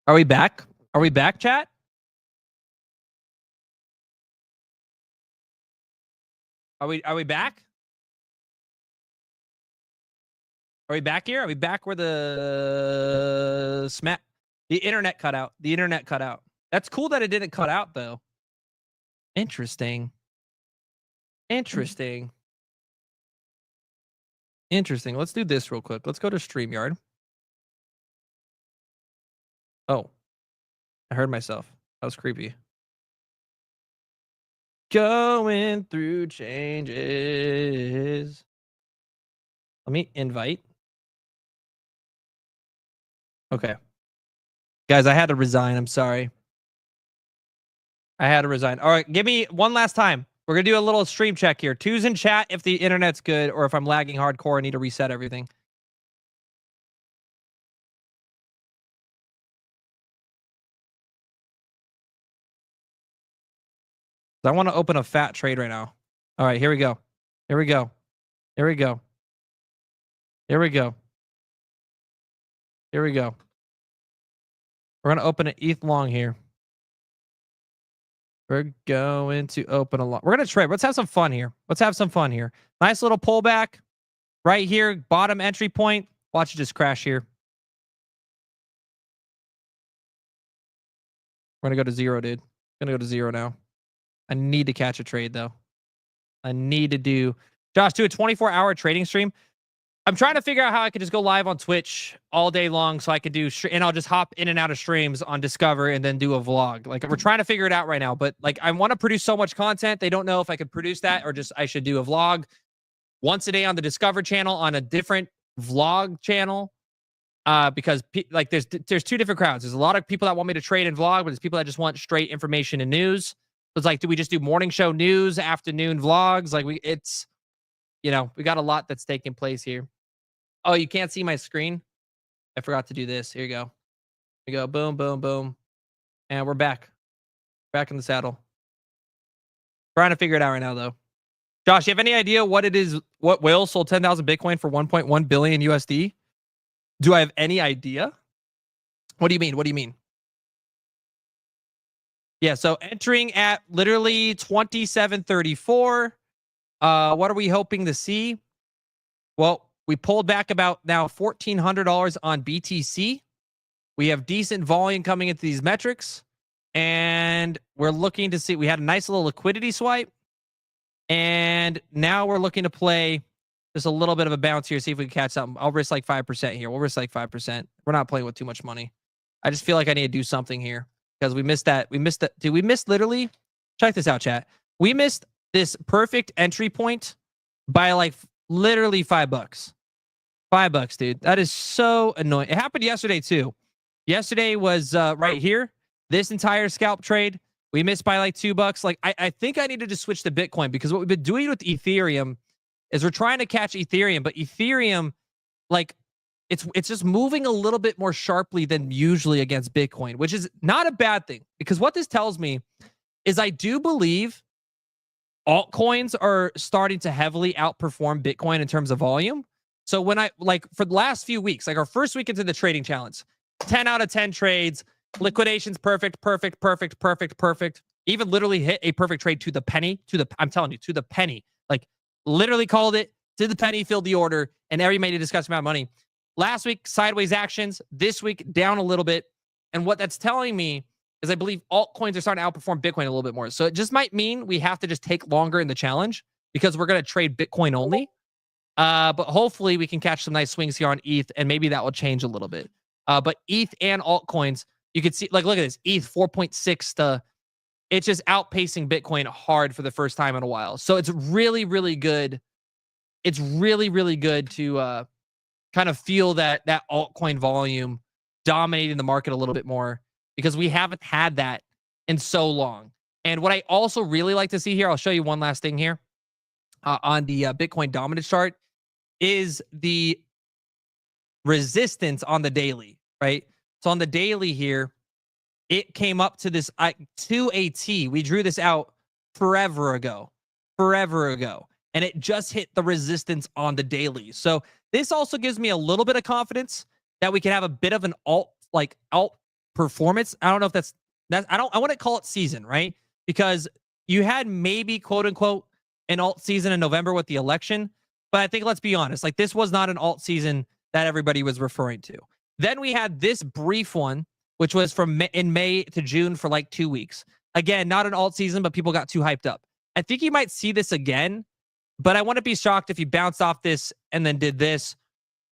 Are we back? Are we back, chat? Are we back? Are we back here? Are we back where the internet cut out? The internet cut out. That's cool that it didn't cut out though. Interesting. Interesting. Interesting. Let's do this real quick. Let's go to StreamYard. Oh. I heard myself. That was creepy. Going through changes. Let me invite. Okay. Guys, I had to resign. I'm sorry. I had to resign. All right, give me one last time. We're going to do a little stream check here. 2's in chat if the internet's good or if I'm lagging hardcore, I need to reset everything. I want to open a fat trade right now. All right, here we go. Here we go. Here we go. Here we go. Here we go. We're going to open an ETH long here. We're going to open a long. We're going to trade. Let's have some fun here. Let's have some fun here. Nice little pullback right here. Bottom entry point. Watch it just crash here. We're going to go to 0, dude. Going to go to 0 now. I need to catch a trade, though. I need to do... Josh, do a 24-hour trading stream. I'm trying to figure out how I could just go live on Twitch all day long so I could do... And I'll just hop in and out of streams on Discover and then do a vlog. Like, we're trying to figure it out right now. But, like, I want to produce so much content. They don't know if I could produce that or just I should do a vlog once a day on the Discover channel on a different vlog channel. Because like there's 2 different crowds. There's a lot of people that want me to trade and vlog, but there's people that just want straight information and news. So it's like, do we just do morning show news, afternoon vlogs? Like it's, you know, we got a lot that's taking place here. Oh, you can't see my screen? I forgot to do this. Here you go. Here you go. Boom, boom, boom. And we're back. Back in the saddle. Trying to figure it out right now, though. Josh, you have any idea what it is? What whale sold 10,000 Bitcoin for 1.1 billion USD? Do I have any idea? What do you mean? What do you mean? Yeah, so entering at literally 2734. What are we hoping to see? Well, we pulled back about now $1,400 on BTC. We have decent volume coming into these metrics, and we're looking to see. We had a nice little liquidity swipe, and now we're looking to play just a little bit of a bounce here. See if we can catch something. I'll risk like 5% here. We'll risk like 5%. We're not playing with too much money. I just feel like I need to do something here because we missed that. We missed that. Dude, we missed literally. Check this out, chat. We missed this perfect entry point by like literally $5. $5, dude. That is so annoying. It happened yesterday too. Yesterday was right here. This entire scalp trade, we missed by like $2. Like I think I needed to switch to Bitcoin because what we've been doing with Ethereum is we're trying to catch Ethereum, but Ethereum, like it's just moving a little bit more sharply than usually against Bitcoin, which is not a bad thing because what this tells me is I do believe altcoins are starting to heavily outperform Bitcoin in terms of volume. So when I like for the last few weeks, like our first week into the trading challenge, 10 out of 10 trades, liquidations perfect, perfect, perfect, perfect, perfect. Even literally hit a perfect trade to the penny, I'm telling you, to the penny. Like literally called it to the penny, filled the order, and everybody made a disgusting amount of money. Last week, sideways actions. This week, down a little bit. And what that's telling me is I believe altcoins are starting to outperform Bitcoin a little bit more. So it just might mean we have to just take longer in the challenge because we're going to trade Bitcoin only. But hopefully we can catch some nice swings here on ETH, and maybe that will change a little bit. But ETH and altcoins, you can see, like, look at this. ETH 4.6 to, it's just outpacing Bitcoin hard for the first time in a while. So it's really, really good. It's really, really good to kind of feel that altcoin volume dominating the market a little bit more because we haven't had that in so long. And what I also really like to see here, I'll show you one last thing here on the Bitcoin dominance chart, is the resistance on the daily, right? So on the daily here, it came up to this 2AT. We drew this out forever ago, and it just hit the resistance on the daily. So this also gives me a little bit of confidence that we can have a bit of an alt performance. I don't know if that's I want to call it season, right? Because you had maybe quote unquote an alt season in November with the election, but I think let's be honest, like this was not an alt season that everybody was referring to. Then we had this brief one, which was from in May to June for like 2 weeks. Again, not an alt season, but people got too hyped up. I think you might see this again, but I wouldn't be shocked if you bounced off this and then did this,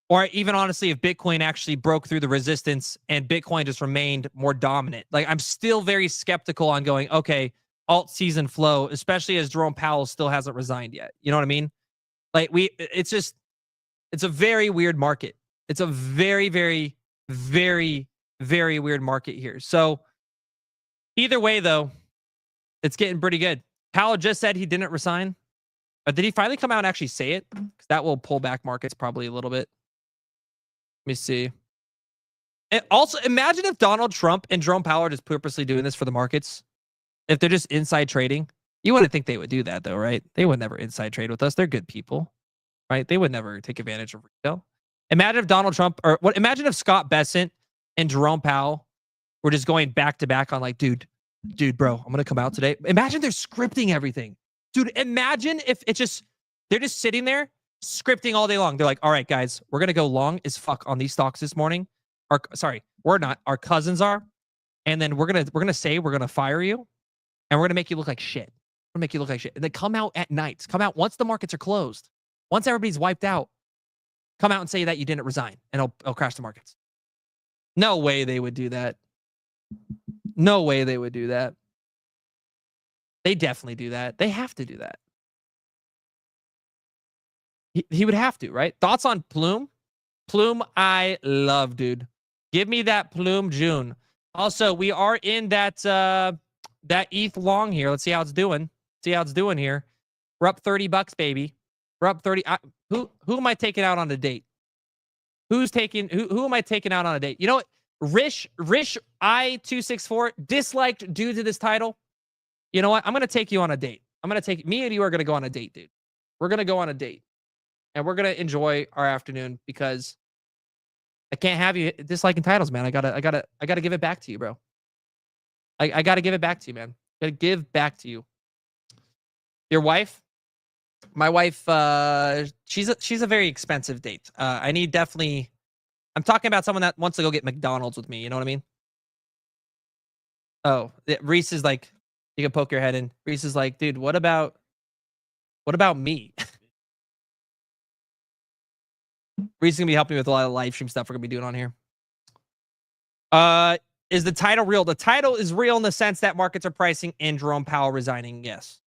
or even honestly, if Bitcoin actually broke through the resistance and Bitcoin just remained more dominant. Like I'm still very skeptical on going, okay, alt season flow, especially as Jerome Powell still hasn't resigned yet. You know what I mean? Like it's a very weird market. It's a very, very, very, very weird market here. So either way, though, it's getting pretty good. Powell just said he didn't resign. But did he finally come out and actually say it? Because that will pull back markets probably a little bit. Let me see. And also, imagine if Donald Trump and Jerome Powell are just purposely doing this for the markets. If they're just inside trading. You wouldn't think they would do that, though, right? They would never inside trade with us. They're good people, right? They would never take advantage of retail. Imagine if Donald Trump, or what? Imagine if Scott Bessent and Jerome Powell were just going back to back on like, dude, bro, I'm going to come out today. Imagine they're scripting everything. Dude, imagine if it's just, they're just sitting there scripting all day long. They're like, all right, guys, we're going to go long as fuck on these stocks this morning. We're not. Our cousins are. And then we're going to say we're going to fire you and we're going to make you look like shit. We're going to make you look like shit. And then come out at night. Come out once the markets are closed. Once everybody's wiped out, come out and say that you didn't resign and it'll crash the markets. No way they would do that. No way they would do that. They definitely do that. They have to do that. He would have to, right? Thoughts on Plume? Plume, I love, dude. Give me that Plume June. Also, we are in that ETH long here. Let's see how it's doing. See how it's doing here. We're up $30, baby. We're up 30. Who am I taking out on a date? Who am I taking out on a date? You know what? Rish I264 disliked due to this title. You know what? I'm going to take you on a date. Me and you are going to go on a date, dude. We're going to go on a date. And we're going to enjoy our afternoon because I can't have you disliking titles, man. I gotta give it back to you, bro. I gotta give it back to you, man. Gotta give back to you. Your wife? My wife, she's a very expensive date. I need definitely. I'm talking about someone that wants to go get McDonald's with me. You know what I mean? Oh, Reese is like, you can poke your head in. Reese is like, dude, what about me? Reese is gonna be helping me with a lot of live stream stuff we're gonna be doing on here. Is the title real? The title is real in the sense that markets are pricing in Jerome Powell resigning. Yes.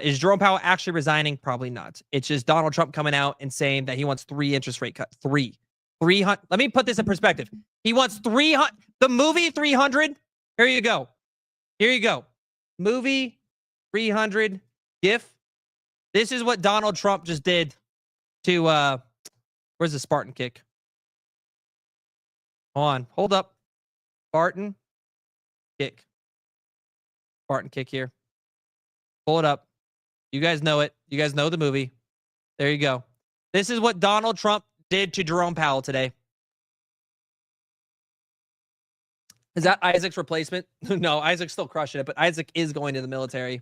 Is Jerome Powell actually resigning? Probably not. It's just Donald Trump coming out and saying that he wants 3 interest rate cuts. 300. Let me put this in perspective. He wants 300. The movie 300. Here you go. Here you go. Movie 300 GIF. This is what Donald Trump just did to where's the Spartan kick? Hold on. Hold up. Spartan kick. Spartan kick here. Pull it up. You guys know it. You guys know the movie. There you go. This is what Donald Trump did to Jerome Powell today. Is that Isaac's replacement? No, Isaac's still crushing it, but Isaac is going to the military.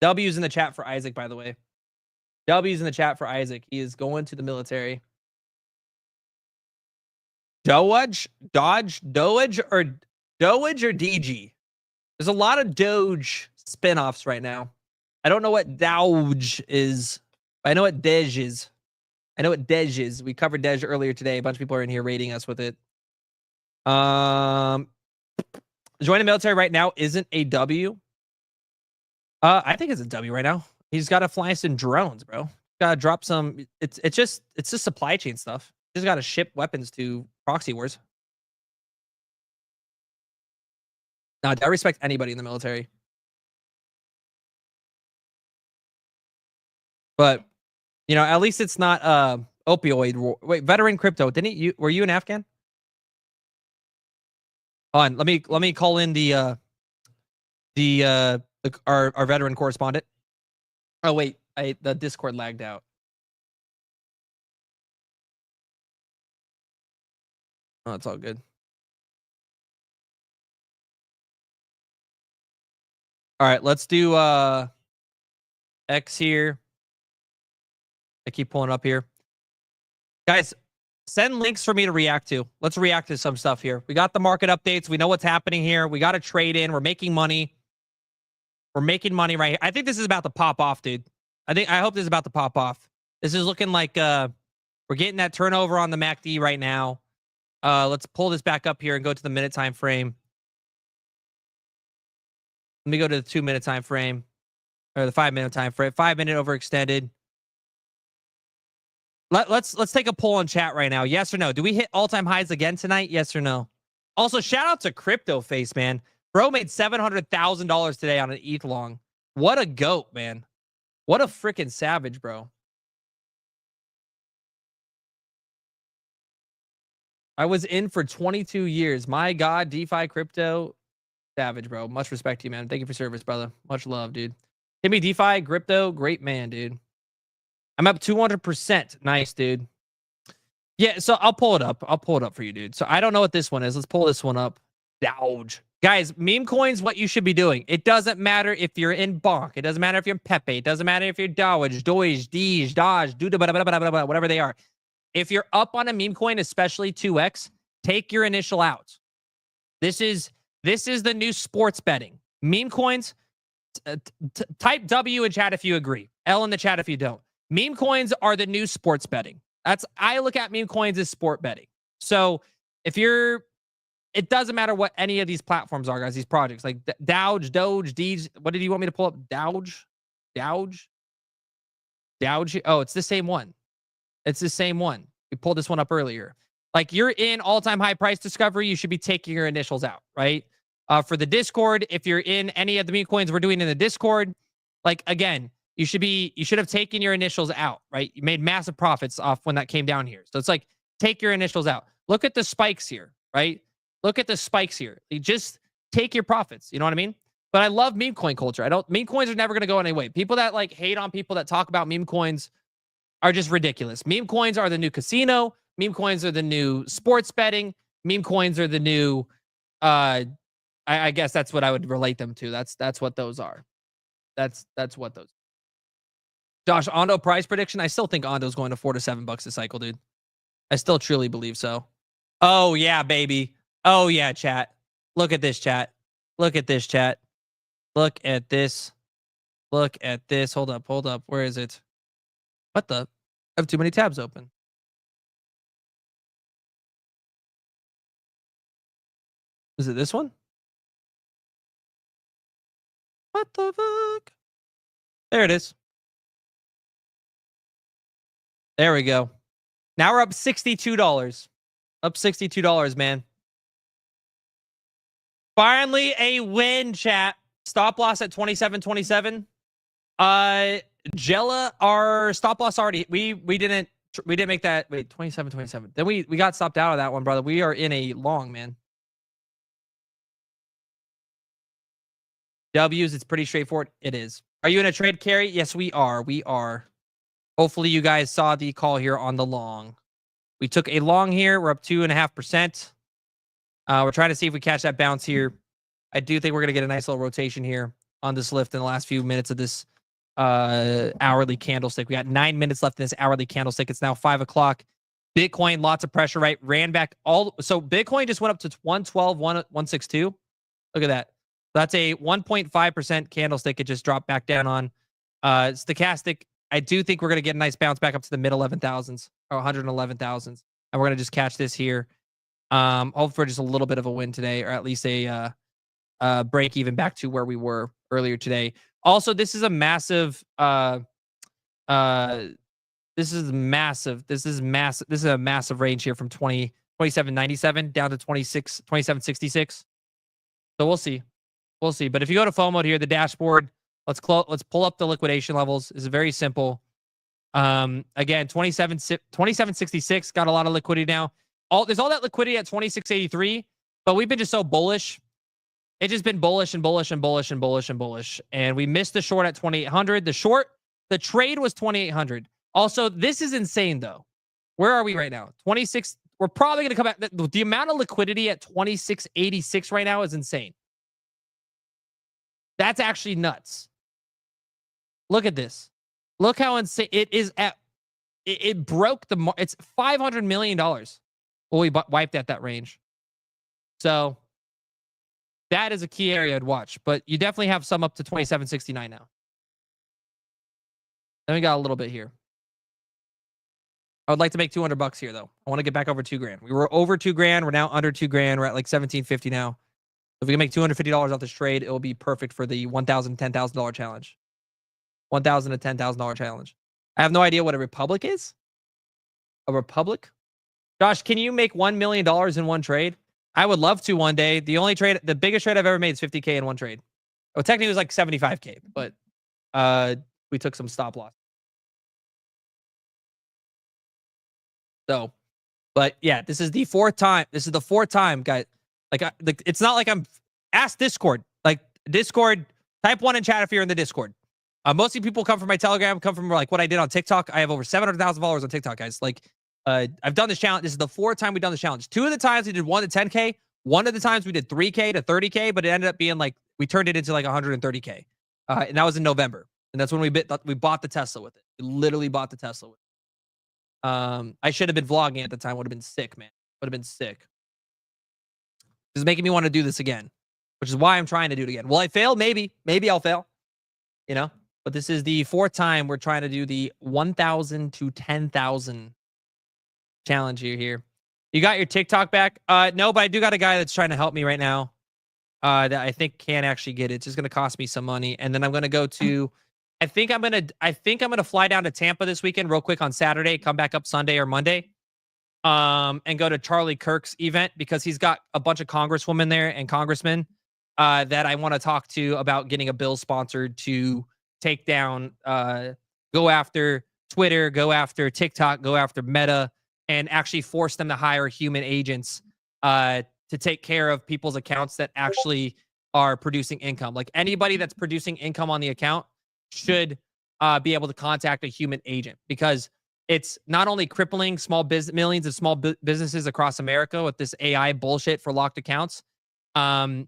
W's in the chat for Isaac, by the way. W's in the chat for Isaac. He is going to the military. Doge or DG? There's a lot of Doge spinoffs right now. I don't know what Doge is. I know what Dej is. I know what Dej is. We covered Dej earlier today. A bunch of people are in here rating us with it. Joining the military right now isn't a W. I think it's a W right now. He's got to fly some drones, bro. Got to drop some. It's just supply chain stuff. Just got to ship weapons to proxy wars. No, I respect anybody in the military. But, you know, at least it's not opioid war. Wait, veteran crypto. Didn't you? Were you in Afghan? Hold on, let me call in our veteran correspondent. Oh wait, the Discord lagged out. Oh, it's all good. All right, let's do X here. I keep pulling up here. Guys, send links for me to react to. Let's react to some stuff here. We got the market updates. We know what's happening here. We got to trade in. We're making money. We're making money right here. I think this is about to pop off, dude. I hope this is about to pop off. This is looking like we're getting that turnover on the MACD right now. Let's pull this back up here and go to the minute time frame. Let me go to the 2-minute time frame or the 5-minute time frame. 5-minute overextended. Let's take a poll in chat right now. Yes or no? Do we hit all-time highs again tonight? Yes or no? Also, shout out to Crypto Face, man. Bro made $700,000 today on an ETH long. What a goat, man. What a freaking savage, bro. I was in for 22 years. My God, DeFi crypto. Savage, bro. Much respect to you, man. Thank you for service, brother. Much love, dude. Timmy DeFi, crypto, great man, dude. I'm up 200%. Nice, dude. Yeah, so I'll pull it up. I'll pull it up for you, dude. So I don't know what this one is. Let's pull this one up. Doge. Guys, meme coins, what you should be doing. It doesn't matter if you're in Bonk. It doesn't matter if you're in Pepe. It doesn't matter if you're Doge, Dodge, whatever they are. If you're up on a meme coin, especially 2x, take your initial out. This is the new sports betting. Meme coins, type W in chat if you agree. L in the chat if you don't. Meme coins are the new sports betting. I look at meme coins as sport betting. So it doesn't matter what any of these platforms are, guys, these projects like Doge, Deej. What did you want me to pull up? Doge. Oh, it's the same one. It's the same one. We pulled this one up earlier. Like you're in all-time high price discovery, you should be taking your initials out, right? For the Discord, if you're in any of the meme coins we're doing in the Discord, like again, you should have taken your initials out, right? You made massive profits off when that came down here. So it's like, take your initials out. Look at the spikes here, right? Look at the spikes here. You just take your profits. You know what I mean? But I love meme coin culture. Meme coins are never going to go anyway. People that like hate on people that talk about meme coins are just ridiculous. Meme coins are the new casino. Meme coins are the new sports betting. Meme coins are the new, I guess that's what I would relate them to. That's what those are. That's what those. Josh, Ondo price prediction. I still think Ondo's going to $4 to $7 a cycle, dude. I still truly believe so. Oh yeah, baby. Oh yeah, chat. Look at this, chat. Look at this, chat. Look at this. Look at this. Hold up, hold up. Where is it? What the? I have too many tabs open. Is it this one? What the fuck? There it is. There we go. Now we're up $62. Up $62, man. Finally a win, chat. Stop loss at 27.27. Jella, our stop loss already. We didn't make that. Wait, 27.27. Then we got stopped out of that one, brother. We are in a long, man. W's, it's pretty straightforward. It is. Are you in a trade carry? Yes, we are. We are. Hopefully you guys saw the call here on the long. We took a long here. We're up 2.5%. We're trying to see if we catch that bounce here. I do think we're going to get a nice little rotation here on this lift in the last few minutes of this hourly candlestick. We got 9 minutes left in this hourly candlestick. It's now 5 o'clock. Bitcoin, lots of pressure, right? Ran back all. So Bitcoin just went up to 112, 162. Look at that. That's a 1.5% candlestick. It just dropped back down on stochastic. I do think we're going to get a nice bounce back up to the mid 11,000s or 111,000s. And we're going to just catch this here. Hope for just a little bit of a win today, or at least a break even back to where we were earlier today. Also, this is a massive this is massive. This is massive. This is a massive range here from 27.97 down to 27.66. So we'll see. We'll see. But if you go to FOMO mode here, the dashboard, let's pull up the liquidation levels. It's very simple. Again, 27.66 got a lot of liquidity now. There's all that liquidity at 26.83, but we've been just so bullish. It's just been bullish and bullish and bullish and bullish and bullish. And we missed the short at 2,800. The trade was 2,800. Also, this is insane though. Where are we right now? 26. We're probably going to come back. The amount of liquidity at 26.86 right now is insane. That's actually nuts. Look at this. Look how insane it is. It broke the. It's $500 million. Well, we wiped at that range. So that is a key area I'd watch. But you definitely have some up to 27.69 now. Then we got a little bit here. I would like to make $200 here though. I want to get back over $2,000. We were over $2,000. We're now under $2,000. We're at like 1750 now. If we can make $250 off this trade, it will be perfect for the $1,000 to $10,000 challenge. $1,000 to $10,000 challenge. I have no idea what a republic is. A republic? Josh, can you make $1 million in one trade? I would love to one day. The biggest trade I've ever made is 50K in one trade. Well, technically it was like 75K, but we took some stop loss. So, but yeah, this is the fourth time. This is the fourth time, guys. Like it's not like I'm ask Discord. Like Discord, type 1 in chat if you're in the Discord. Mostly people come from my Telegram, come from like what I did on TikTok. I have over 700,000 followers on TikTok, guys. Like I've done this challenge. This is the fourth time we've done this challenge. 2 of the times we did 1 to 10K. 1 of the times we did 3K to 30K, but it ended up being like we turned it into like 130K. And that was in November. And that's when we bought the Tesla with it. We literally bought the Tesla with it. I should have been vlogging at the time. Would have been sick, man. Would have been sick. This is making me want to do this again, which is why I'm trying to do it again. Will I fail? Maybe. Maybe I'll fail. You know? But this is the fourth time we're trying to do the 1,000 to 10,000 challenge here. You got your TikTok back? No, but I do got a guy that's trying to help me right now. That I think can actually get it. It's just gonna cost me some money. And then I'm gonna go to I think I'm gonna fly down to Tampa this weekend real quick on Saturday, come back up Sunday or Monday. And go to Charlie Kirk's event because he's got a bunch of congresswomen there and congressmen that I want to talk to about getting a bill sponsored to take down, go after Twitter, go after TikTok, go after Meta, and actually force them to hire human agents to take care of people's accounts that actually are producing income. Like anybody that's producing income on the account should be able to contact a human agent because it's not only crippling millions of small businesses across America with this AI bullshit for locked accounts. I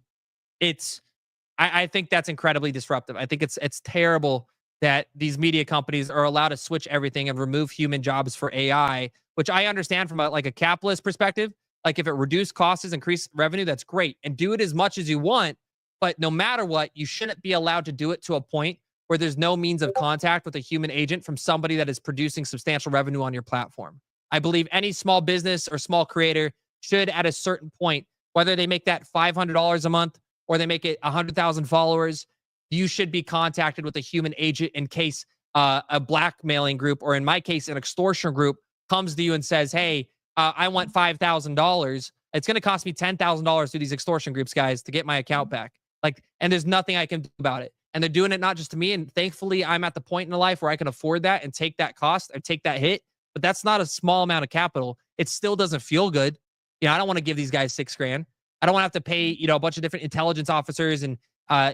think that's incredibly disruptive. I think it's terrible that these media companies are allowed to switch everything and remove human jobs for AI, which I understand from like a capitalist perspective. Like if it reduce costs, increase revenue, that's great. And do it as much as you want. But no matter what, you shouldn't be allowed to do it to a point where there's no means of contact with a human agent from somebody that is producing substantial revenue on your platform. I believe any small business or small creator should, at a certain point, whether they make that $500 a month or they make it 100,000 followers, you should be contacted with a human agent in case a blackmailing group, or in my case, an extortion group, comes to you and says, hey, I want $5,000. It's going to cost me $10,000 through these extortion groups, guys, to get my account back. Like, and there's nothing I can do about it. And they're doing it not just to me. And thankfully, I'm at the point in life where I can afford that and take that cost or take that hit. But that's not a small amount of capital. It still doesn't feel good. You know, I don't want to give these guys $6,000. I don't want to have to pay, you know, a bunch of different intelligence officers and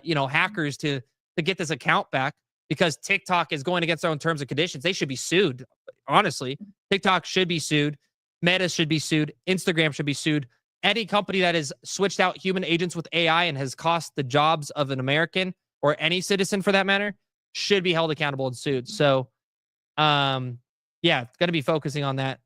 you know, hackers to get this account back because TikTok is going against their own terms and conditions. They should be sued. Honestly, TikTok should be sued. Meta should be sued. Instagram should be sued. Any company that has switched out human agents with AI and has cost the jobs of an American or any citizen for that matter should be held accountable and sued. So, yeah, it's going to be focusing on that.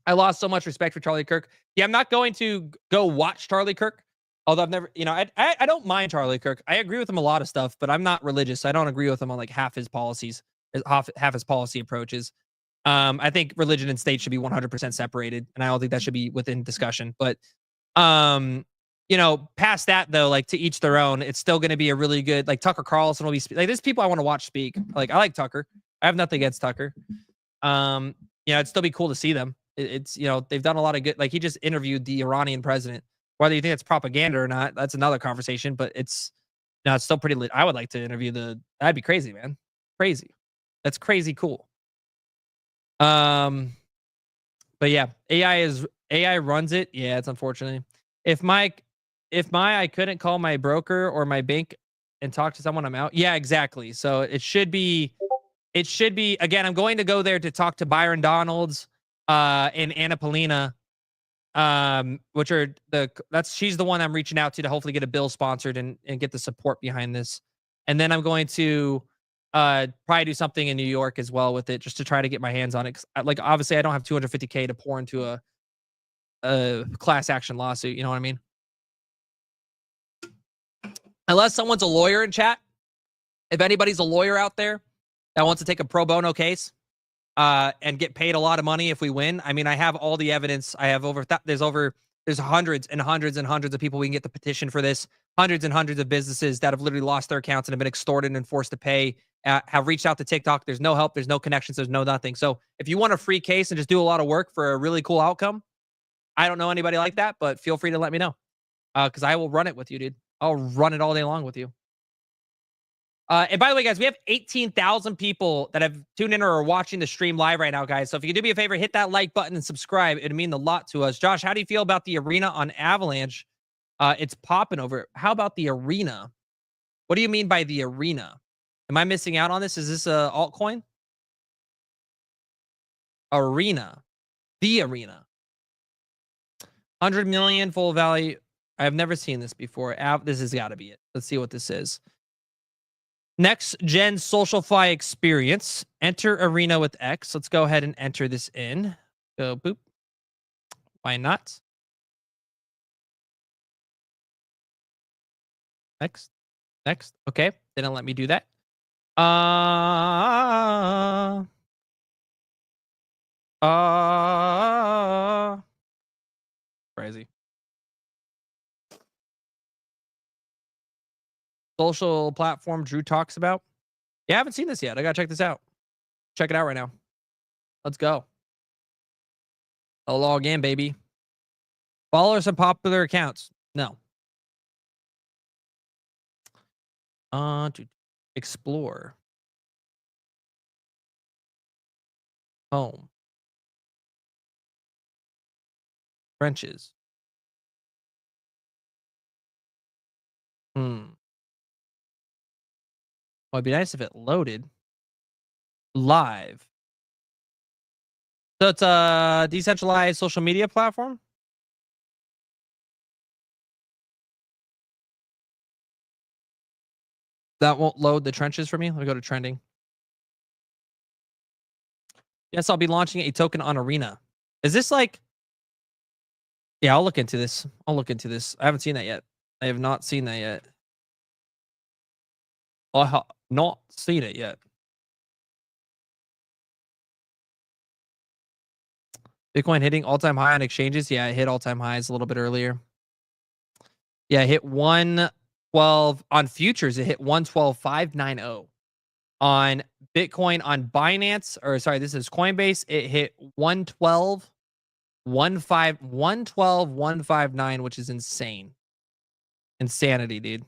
I lost so much respect for Charlie Kirk. Yeah, I'm not going to go watch Charlie Kirk. Although I've never, you know, I don't mind Charlie Kirk. I agree with him a lot of stuff, but I'm not religious. I don't agree with him on like half his policies, half his policy approaches. I think religion and state should be 100% separated, and I don't think that should be within discussion. But, you know, past that though, like to each their own. It's still going to be a really good, like Tucker Carlson will be like. There's people I want to watch speak. Like I like Tucker. I have nothing against Tucker. You know, it'd still be cool to see them. It's, you know, they've done a lot of good. Like he just interviewed the Iranian president. Whether you think it's propaganda or not, that's another conversation. But it's, no, it's still pretty lit. I would like to interview that'd be crazy, man. Crazy. That's crazy cool. But yeah, AI runs it. Yeah, it's unfortunate. If I couldn't call my broker or my bank and talk to someone, I'm out. Yeah, exactly. So it should be again, I'm going to go there to talk to Byron Donalds and Anna Polina. Which are she's the one I'm reaching out to hopefully get a bill sponsored and get the support behind this. And then I'm going to probably do something in New York as well with it just to try to get my hands on it. Like obviously I don't have $250K to pour into a class action lawsuit. You know what I mean? Unless someone's a lawyer in chat. If anybody's a lawyer out there that wants to take a pro bono case, and get paid a lot of money if we win. I mean, I have all the evidence. I have there's hundreds and hundreds and hundreds of people we can get the petition for this. Hundreds and hundreds of businesses that have literally lost their accounts and have been extorted and forced to pay, have reached out to TikTok. There's no help. There's no connections. There's no nothing. So if you want a free case and just do a lot of work for a really cool outcome, I don't know anybody like that, but feel free to let me know. Because I will run it with you, dude. I'll run it all day long with you. And by the way, guys, we have 18,000 people that have tuned in or are watching the stream live right now, guys. So if you could do me a favor, hit that like button and subscribe. It'd mean a lot to us. Josh, how do you feel about the arena on Avalanche? It's popping over. How about the arena? What do you mean by the arena? Am I missing out on this? Is this a altcoin? Arena. The arena. 100 million full value. I've never seen this before. This has got to be it. Let's see what this is. Next gen SocialFi experience. Enter arena with X. Let's go ahead and enter this in. Go boop. Why not? Next. Next. Okay. They didn't let me do that. Crazy. Social platform Drew talks about. Yeah, I haven't seen this yet. I gotta check this out. Check it out right now. Let's go. I'll log in, baby. Follow some popular accounts. No. To explore. Home. Trenches. Well, it'd be nice if it loaded live. So it's a decentralized social media platform. That won't load the trenches for me. Let me go to trending. Yes, I'll be launching a token on Arena. Is this like? Yeah, I'll look into this. I'll look into this. I haven't seen that yet. I have not seen that yet. I have not seen it yet. Bitcoin hitting all-time high on exchanges. Yeah, it hit all-time highs a little bit earlier. Yeah, it hit 112 on futures. It hit 112,590 on Bitcoin on Binance. Or sorry, this is Coinbase. It hit 112,159, which is insane. Insanity, dude.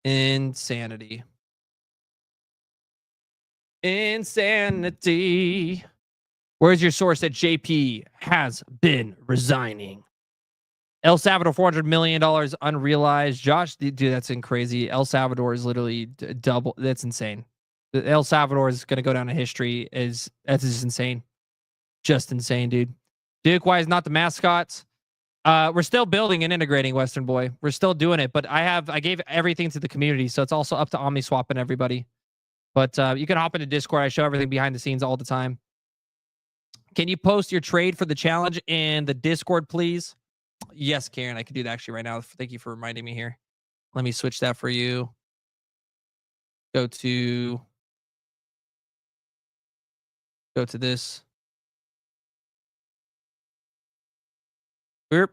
Insanity. Insanity. Where's your source that JP has been resigning? El Salvador, $400 million unrealized. Josh, dude, that's crazy. El Salvador is literally double. That's insane. El Salvador is going to go down in history. That's just insane. Just insane, dude. Duke, why is not the mascots? We're still building and integrating Western Boy. We're still doing it, but I gave everything to the community, so it's also up to OmniSwap and everybody. But you can hop into Discord. I show everything behind the scenes all the time. Can you post your trade for the challenge in the Discord, please? Yes, Karen, I can do that actually right now. Thank you for reminding me here. Let me switch that for you. Go to this. Boop.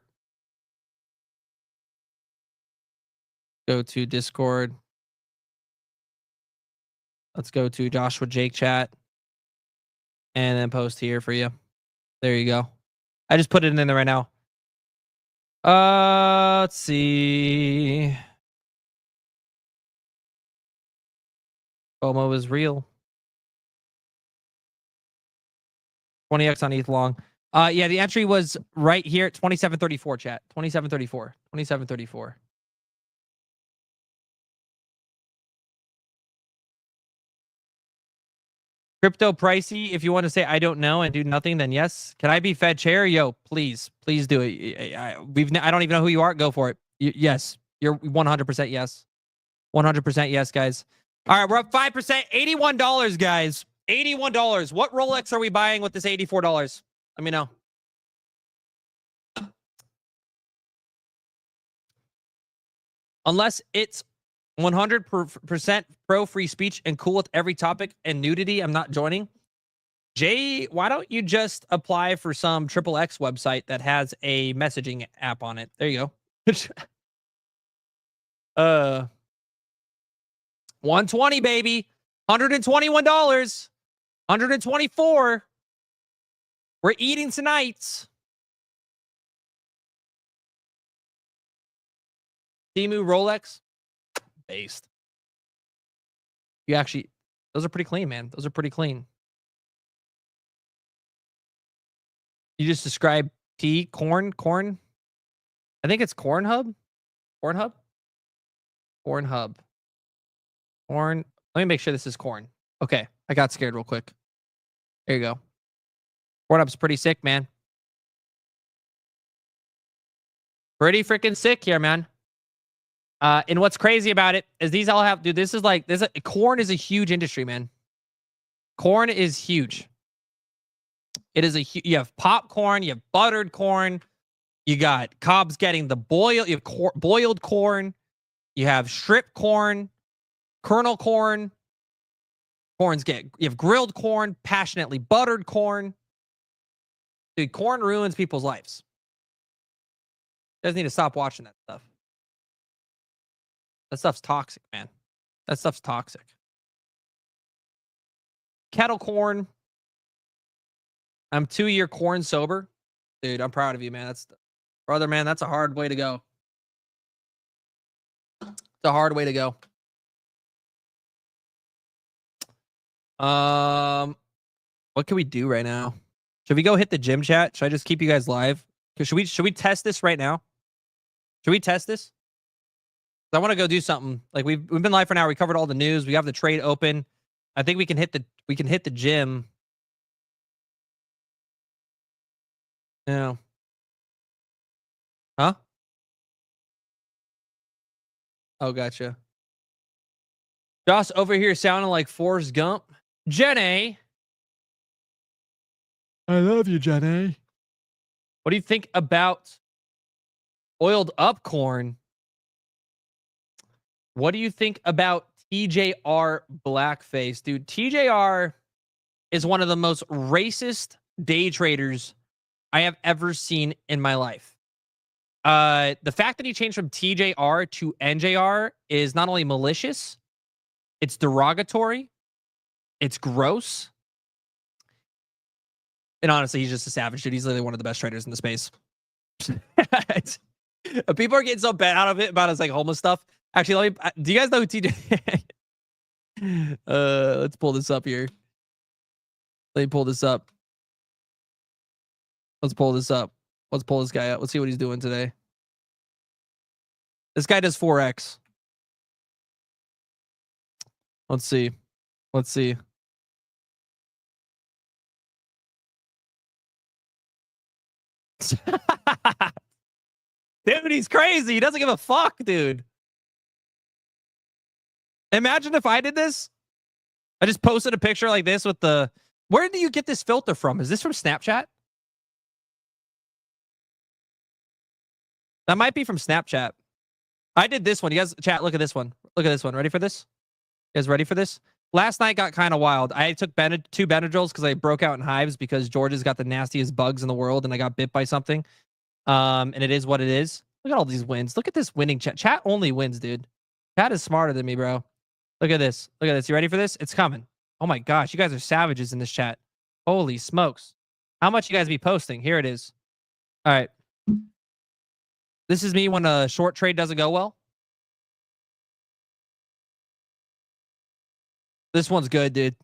Go to Discord. Let's go to Joshua Jake chat. And then post here for you. There you go. I just put it in there right now. Let's see. FOMO is real. 20x on ETH long. Yeah, the entry was right here at 2734, chat. 2734. 2734. Crypto pricey. If you want to say I don't know and do nothing, then yes. Can I be Fed chair? Yo, please do it. I don't even know who you are. Go for it. Yes, you're 100% yes. 100% yes, guys. All right, we're up 5%. $81, guys. $81. What Rolex are we buying with this $84? Let me know. Unless it's 100% pro free speech and cool with every topic and nudity, I'm not joining. Jay, why don't you just apply for some XXX website that has a messaging app on it? There you go. 120, baby. $121. 124. We're eating tonight. Timu Rolex. Based. You actually, those are pretty clean, man. Those are pretty clean. You just described corn. I think it's Cornhub. Corn. Let me make sure this is corn. Okay, I got scared real quick. There you go. Cornhub's pretty sick, man. Pretty freaking sick here, man. And what's crazy about it is these all have, dude, corn is a huge industry, man. Corn is huge. It is you have popcorn, you have buttered corn, you got Cobb's getting the boiled, you have boiled corn, you have strip corn, kernel corn, you have grilled corn, passionately buttered corn. Dude, corn ruins people's lives. You guys need to stop watching that stuff. That stuff's toxic, man. That stuff's toxic. Kettle corn. I'm 2-year corn sober. Dude, I'm proud of you, man. Brother, man, that's a hard way to go. It's a hard way to go. What can we do right now? Should we go hit the gym chat? Should I just keep you guys live? Should we test this right now? Should we test this? I want to go do something. Like we've been live for an hour. We covered all the news. We have the trade open. I think we can hit the gym. Yeah. Huh? Oh, gotcha. Josh over here sounding like Forrest Gump. Jenny. I love you, Jenny. What do you think about oiled up corn? What do you think about TJR blackface? Dude, TJR is one of the most racist day traders I have ever seen in my life. The fact that he changed from TJR to NJR is not only malicious, it's derogatory, it's gross. And honestly, he's just a savage, dude. He's literally one of the best traders in the space. People are getting so bad out of it about his like homeless stuff. Actually, let me. Do you guys know who TJ? Let's pull this up here. Let me pull this up. Let's pull this up. Let's pull this guy up. Let's see what he's doing today. This guy does 4x. Let's see. Let's see. Dude, he's crazy. He doesn't give a fuck, dude. Imagine if I did this. I just posted a picture like this with the... Where do you get this filter from? Is this from Snapchat? That might be from Snapchat. I did this one. You guys, chat, look at this one. Look at this one. Ready for this? You guys ready for this? Last night got kind of wild. I took 2 Benadryls because I broke out in hives because Georgia's got the nastiest bugs in the world and I got bit by something. And it is what it is. Look at all these wins. Look at this winning chat. Chat only wins, dude. Chat is smarter than me, bro. Look at this. Look at this. You ready for this? It's coming. Oh my gosh. You guys are savages in this chat. Holy smokes. How much you guys be posting? Here it is. All right. This is me when a short trade doesn't go well. This one's good, dude.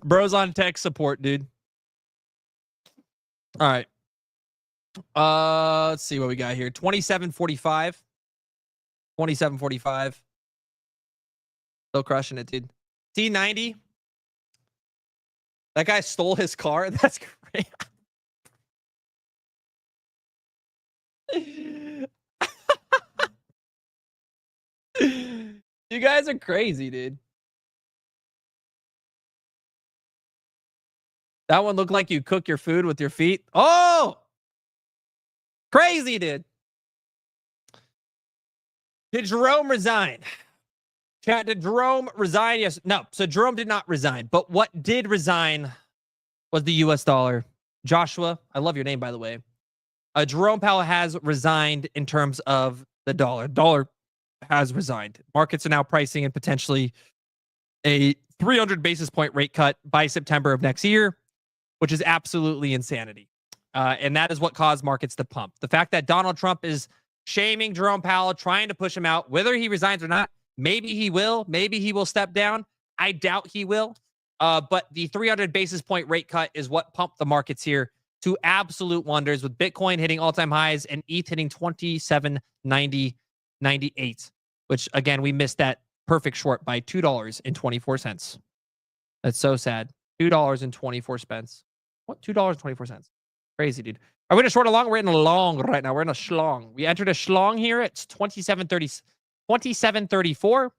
Bro's on tech support, dude. All right. Let's see what we got here. 27.45. 27.45. Still crushing it, dude. T90. That guy stole his car. That's great. You guys are crazy, dude. That one looked like you cook your food with your feet. Oh! Crazy, dude. Did Jerome resign? Chat, did Jerome resign? Yes. No. So Jerome did not resign. But what did resign was the US dollar. Joshua, I love your name, by the way. Jerome Powell has resigned in terms of the dollar. Dollar has resigned. Markets are now pricing in potentially a 300 basis point rate cut by September of next year, which is absolutely insanity. And that is what caused markets to pump. The fact that Donald Trump is shaming Jerome Powell, trying to push him out, whether he resigns or not, maybe he will. Maybe he will step down. I doubt he will. But the 300 basis point rate cut is what pumped the markets here to absolute wonders, with Bitcoin hitting all-time highs and ETH hitting 27.98, which, again, we missed that perfect short by $2.24. That's so sad. $2.24. What? $2.24. Crazy, dude. Are we in a short or long? We're in a long right now. We're in a schlong. We entered a schlong here. It's 27.34.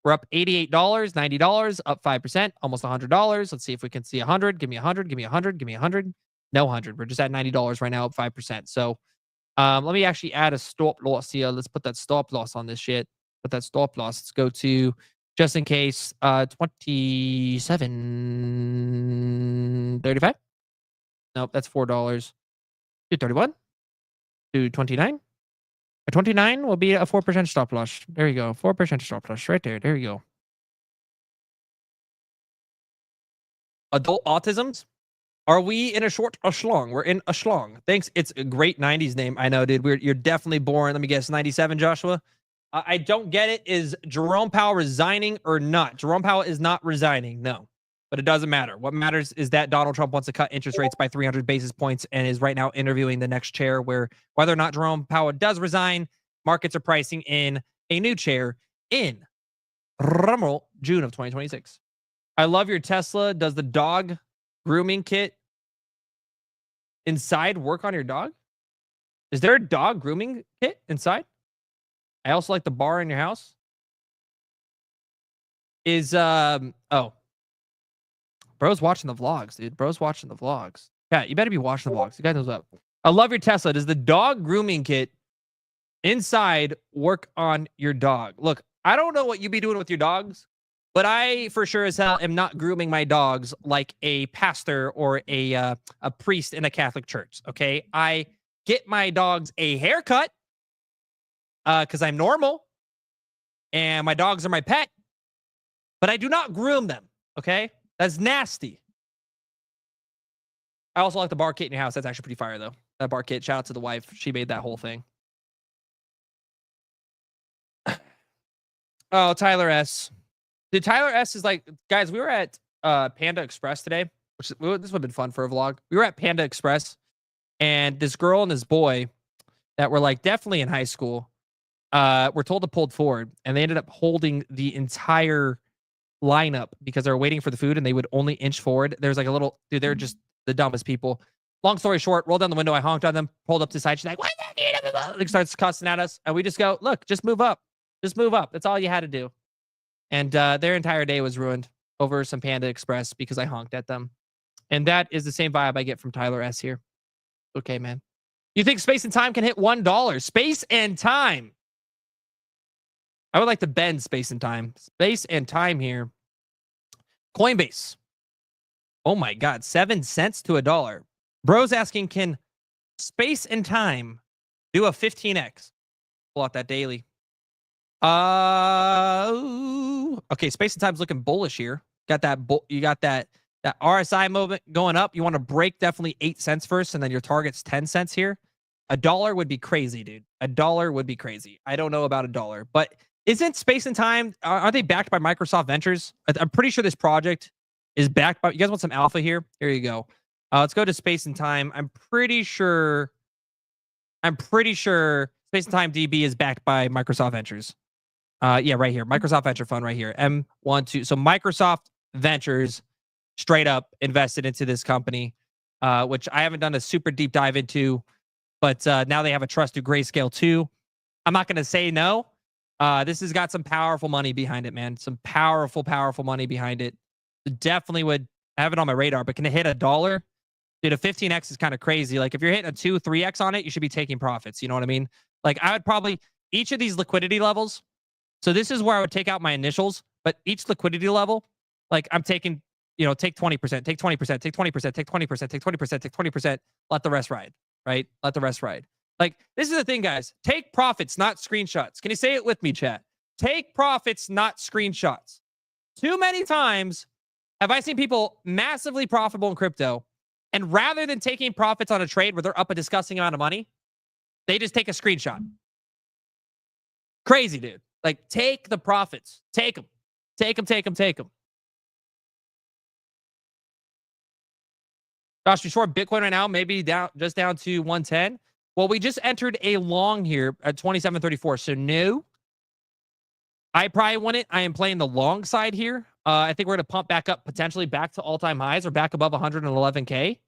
We're up $88, $90, up 5%, almost $100. Let's see if we can see 100. Give me 100. Give me 100. Give me 100. No 100. We're just at $90 right now, up 5%. So let me actually add a stop loss here. Let's put that stop loss on this shit. Put that stop loss. Let's go to, just in case, 27.35. Nope, that's $4. 231. 229. A 29 will be a 4% stop loss. There you go. 4% stop loss right there. There you go. Adult autisms? Are we in a short or schlong? We're in a schlong. Thanks. It's a great 90s name. I know, dude. You're definitely boring. Let me guess. 97, Joshua? I don't get it. Is Jerome Powell resigning or not? Jerome Powell is not resigning. No. But it doesn't matter. What matters is that Donald Trump wants to cut interest rates by 300 basis points and is right now interviewing the next chair, where whether or not Jerome Powell does resign, markets are pricing in a new chair in June of 2026. I love your Tesla. Does the dog grooming kit inside work on your dog? Is there a dog grooming kit inside? I also like the bar in your house. Oh. Bro's watching the vlogs, dude. Bro's watching the vlogs. Yeah, you better be watching the vlogs. You guys knows up. I love your Tesla. Does the dog grooming kit inside work on your dog? Look, I don't know what you be doing with your dogs, but I for sure as hell am not grooming my dogs like a pastor or a priest in a Catholic church. Okay, I get my dogs a haircut because I'm normal and my dogs are my pet, but I do not groom them. Okay, that's nasty. I also like the bar kit in your house. That's actually pretty fire though. That bar kit. Shout out to the wife. She made that whole thing. Oh, Tyler S. Dude, Tyler S is like, guys, we were at Panda Express today, which this would have been fun for a vlog. We were at Panda Express, and this girl and this boy that were like definitely in high school were told to pull forward, and they ended up holding the entire lineup because they were waiting for the food, and they would only inch forward. There's like a little, dude, they're just the dumbest people. Long story short, rolled down the window. I honked on them, pulled up to the side. She's like, what? Like starts cussing at us. And we just go, look, just move up. Just move up. That's all you had to do. And their entire day was ruined over some Panda Express because I honked at them. And that is the same vibe I get from Tyler S here. Okay, man. You think space and time can hit $1? Space and time. I would like to bend space and time. Space and time here. Coinbase. Oh my God. 7 cents to $1. Bro's asking, can space and time do a 15x? Pull out that daily. Okay, space and time's looking bullish here. Got that you got that RSI movement going up. You want to break definitely 8 cents first, and then your target's 10 cents here. $1 would be crazy, dude. $1 would be crazy. I don't know about $1, but isn't space and time, are they backed by Microsoft Ventures? I'm pretty sure this project is backed by, you guys want some alpha here? Here you go. Let's go to space and time. I'm pretty sure space and time DB is backed by Microsoft Ventures. Yeah, right here. Microsoft Venture Fund right here. M12. So Microsoft Ventures straight up invested into this company, which I haven't done a super deep dive into, but now they have a trust through Grayscale too. I'm not going to say no. This has got some powerful money behind it, man. Some powerful money behind it. Definitely would have it on my radar, but can it hit $1? Dude, a 15x is kind of crazy. Like if you're hitting a 2, 3x on it, you should be taking profits. You know what I mean? Like I would probably, each of these liquidity levels, so this is where I would take out my initials, but each liquidity level, like I'm taking, you know, take 20%, take 20%, take 20%, take 20%, take 20%, take 20%, let the rest ride, right? Let the rest ride. Like this is the thing, guys. Take profits, not screenshots. Can you say it with me, chat? Take profits, not screenshots. Too many times have I seen people massively profitable in crypto, and rather than taking profits on a trade where they're up a disgusting amount of money, they just take a screenshot. Crazy, dude. Like, take the profits. Take them. Take them, take them, take them. Josh, you short Bitcoin right now, maybe just down to 110. Well, we just entered a long here at 27.34. So no, I probably want it. I am playing the long side here. I think we're going to pump back up, potentially back to all-time highs or back above 111K.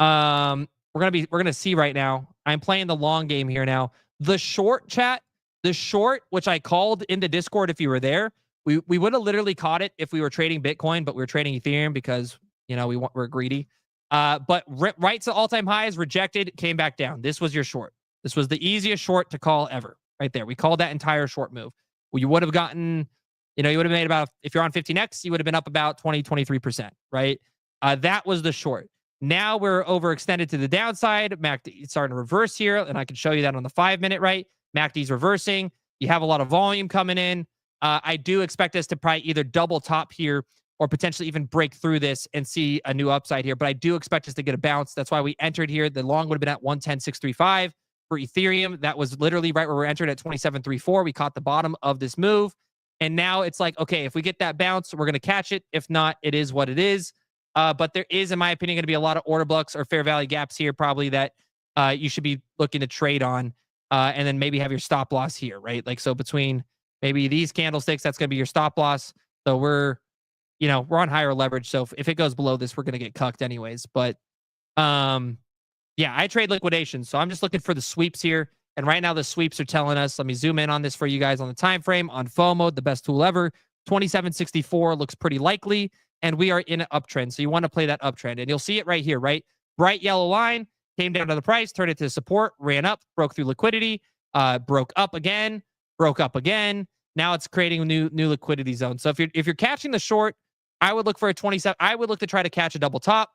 We're going to see right now. I'm playing the long game here now. The short, chat, the short, which I called into Discord if you were there, we would have literally caught it if we were trading Bitcoin, but we were trading Ethereum because, you know, we're greedy. But right to all-time highs, rejected, came back down. This was your short. This was the easiest short to call ever. Right there. We called that entire short move. Well, you would have gotten, you know, you would have made about, if you're on 15x, you would have been up about 20, 23%, right? That was the short. Now we're overextended to the downside. MACD starting to reverse here, and I can show you that on the 5-minute, right? MACD's reversing. You have a lot of volume coming in. I do expect us to probably either double top here or potentially even break through this and see a new upside here. But I do expect us to get a bounce. That's why we entered here. The long would have been at 110.635 for Ethereum. That was literally right where we entered at 27.34. We caught the bottom of this move. And now it's like, okay, if we get that bounce, we're going to catch it. If not, it is what it is. But there is, in my opinion, going to be a lot of order blocks or fair value gaps here probably that you should be looking to trade on. And then maybe have your stop loss here, right? Like, so between maybe these candlesticks, that's going to be your stop loss. So we're on higher leverage. So if it goes below this, we're going to get cucked anyways. But Yeah, I trade liquidation. So I'm just looking for the sweeps here. And right now the sweeps are telling us, let me zoom in on this for you guys on the time frame. On FOMO, the best tool ever. 2764 looks pretty likely. And we are in an uptrend. So you want to play that uptrend. And you'll see it right here, right? Bright yellow line came down to the price, turned it to support, ran up, broke through liquidity, broke up again, broke up again. Now it's creating a new liquidity zone. So if you're catching the short, I would look for a 27. I would look to try to catch a double top.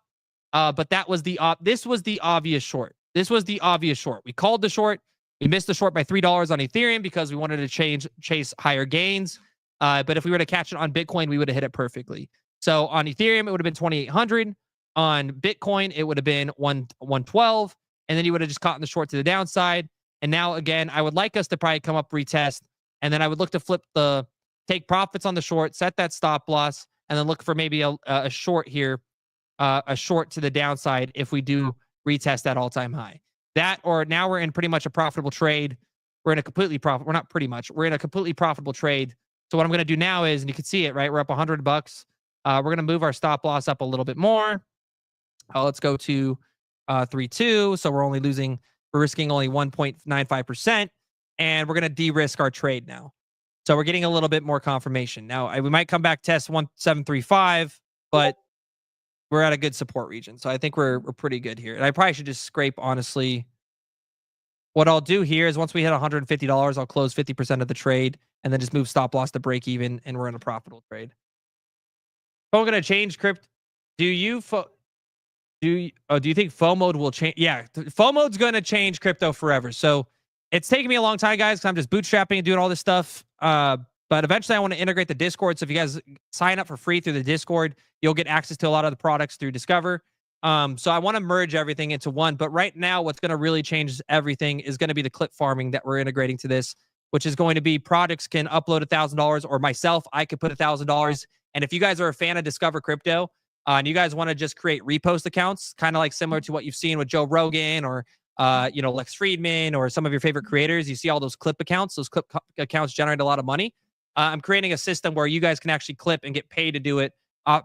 But that was this was the obvious short. This was the obvious short. We called the short. We missed the short by $3 on Ethereum because we wanted to chase higher gains. But if we were to catch it on Bitcoin, we would have hit it perfectly. So on Ethereum, it would have been 2,800. On Bitcoin, it would have been 112. And then you would have just caught in the short to the downside. And now, again, I would like us to probably come up retest. And then I would look to take profits on the short, set that stop loss, and then look for maybe a short here, a short to the downside if we do retest that all-time high. That, or now we're in pretty much a profitable trade. We're in a completely profitable, we're not pretty much, we're in a completely profitable trade. So what I'm going to do now is, and you can see it, right? We're up $100. We're going to move our stop loss up a little bit more. Let's go to 3.2. So we're risking only 1.95%. And we're going to de-risk our trade now. So we're getting a little bit more confirmation. Now, we might come back test 1735, but we're at a good support region. So I think we're pretty good here. And I probably should just scrape, honestly. What I'll do here is once we hit $150, I'll close 50% of the trade and then just move stop loss to break even, and we're in a profitable trade. I'm going to change crypto. Do you think FOMO will change? Yeah, FOMO's going to change crypto forever. So it's taking me a long time, guys, because I'm just bootstrapping and doing all this stuff. But eventually I want to integrate the Discord. So if you guys sign up for free through the Discord, you'll get access to a lot of the products through Discover. So I want to merge everything into one. But right now, what's going to really change everything is going to be the clip farming that we're integrating to this, which is going to be products can upload $1,000, or myself, I could put $1,000. And if you guys are a fan of Discover Crypto, and you guys want to just create repost accounts, kind of like similar to what you've seen with Joe Rogan or Lex Friedman or some of your favorite creators, you see all those clip accounts. Those clip accounts generate a lot of money. I'm creating a system where you guys can actually clip and get paid to do it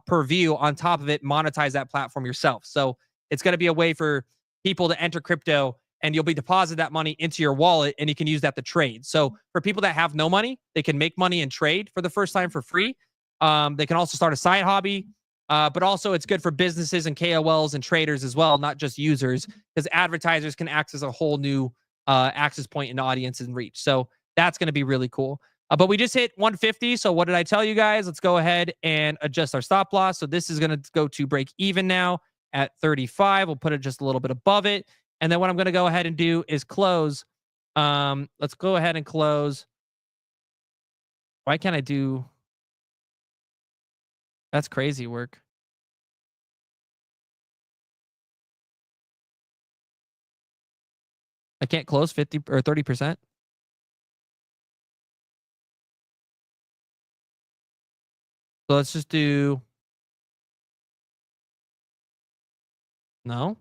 per view. On top of it, monetize that platform yourself. So it's going to be a way for people to enter crypto, and you'll be deposit that money into your wallet, and you can use that to trade. So for people that have no money, they can make money and trade for the first time for free. They can also start a side hobby. But also it's good for businesses and KOLs and traders as well, not just users, because advertisers can access a whole new access point in audience and reach. So that's going to be really cool. But we just hit 150. So what did I tell you guys? Let's go ahead and adjust our stop loss. So this is going to go to break even now at 35. We'll put it just a little bit above it. And then what I'm going to go ahead and do is close. Let's go ahead and close. Why can't I do... That's crazy work. I can't close 50 or 30%. So let's just do... No.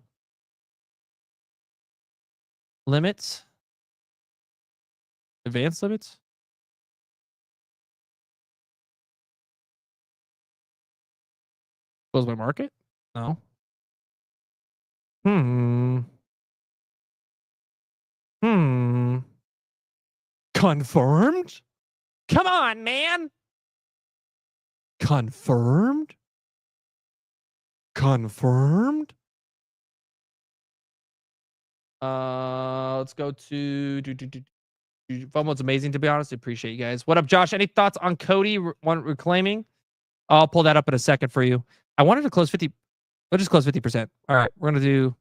Limits. Advanced limits. Close my market? No. Confirmed? Come on, man. Confirmed? Confirmed? Let's go to... FOMO's amazing, to be honest. I appreciate you guys. What up, Josh? Any thoughts on Cody reclaiming? I'll pull that up in a second for you. I wanted to close 50. We'll just close 50%. All right, we're going to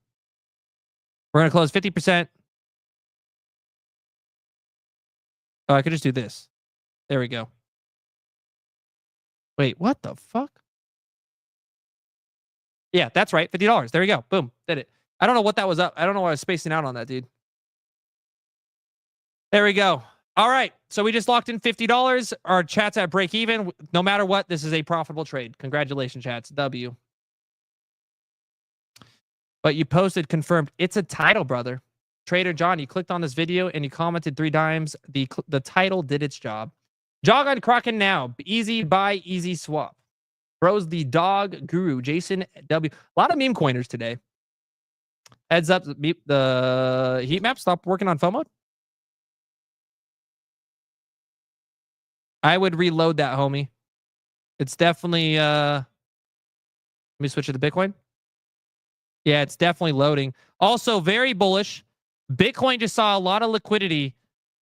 close 50%. Oh, I could just do this. There we go. Wait, what the fuck? Yeah, that's right. $50. There we go. Boom. Did it. I don't know what that was up. I don't know why I was spacing out on that, dude. There we go. All right. So we just locked in $50. Our chat's at break even. No matter what, this is a profitable trade. Congratulations, chats. W. But you posted confirmed. It's a title, brother. Trader John, you clicked on this video and you commented 3 times. The title did its job. Jog on Kraken now. Easy buy, easy swap. Bro's the dog guru. Jason W. A lot of meme coiners today. Heads up, the heat map stopped working on phone mode. I would reload that, homie. It's definitely let me switch it to Bitcoin. Yeah, it's definitely loading. Also, very bullish. Bitcoin just saw a lot of liquidity.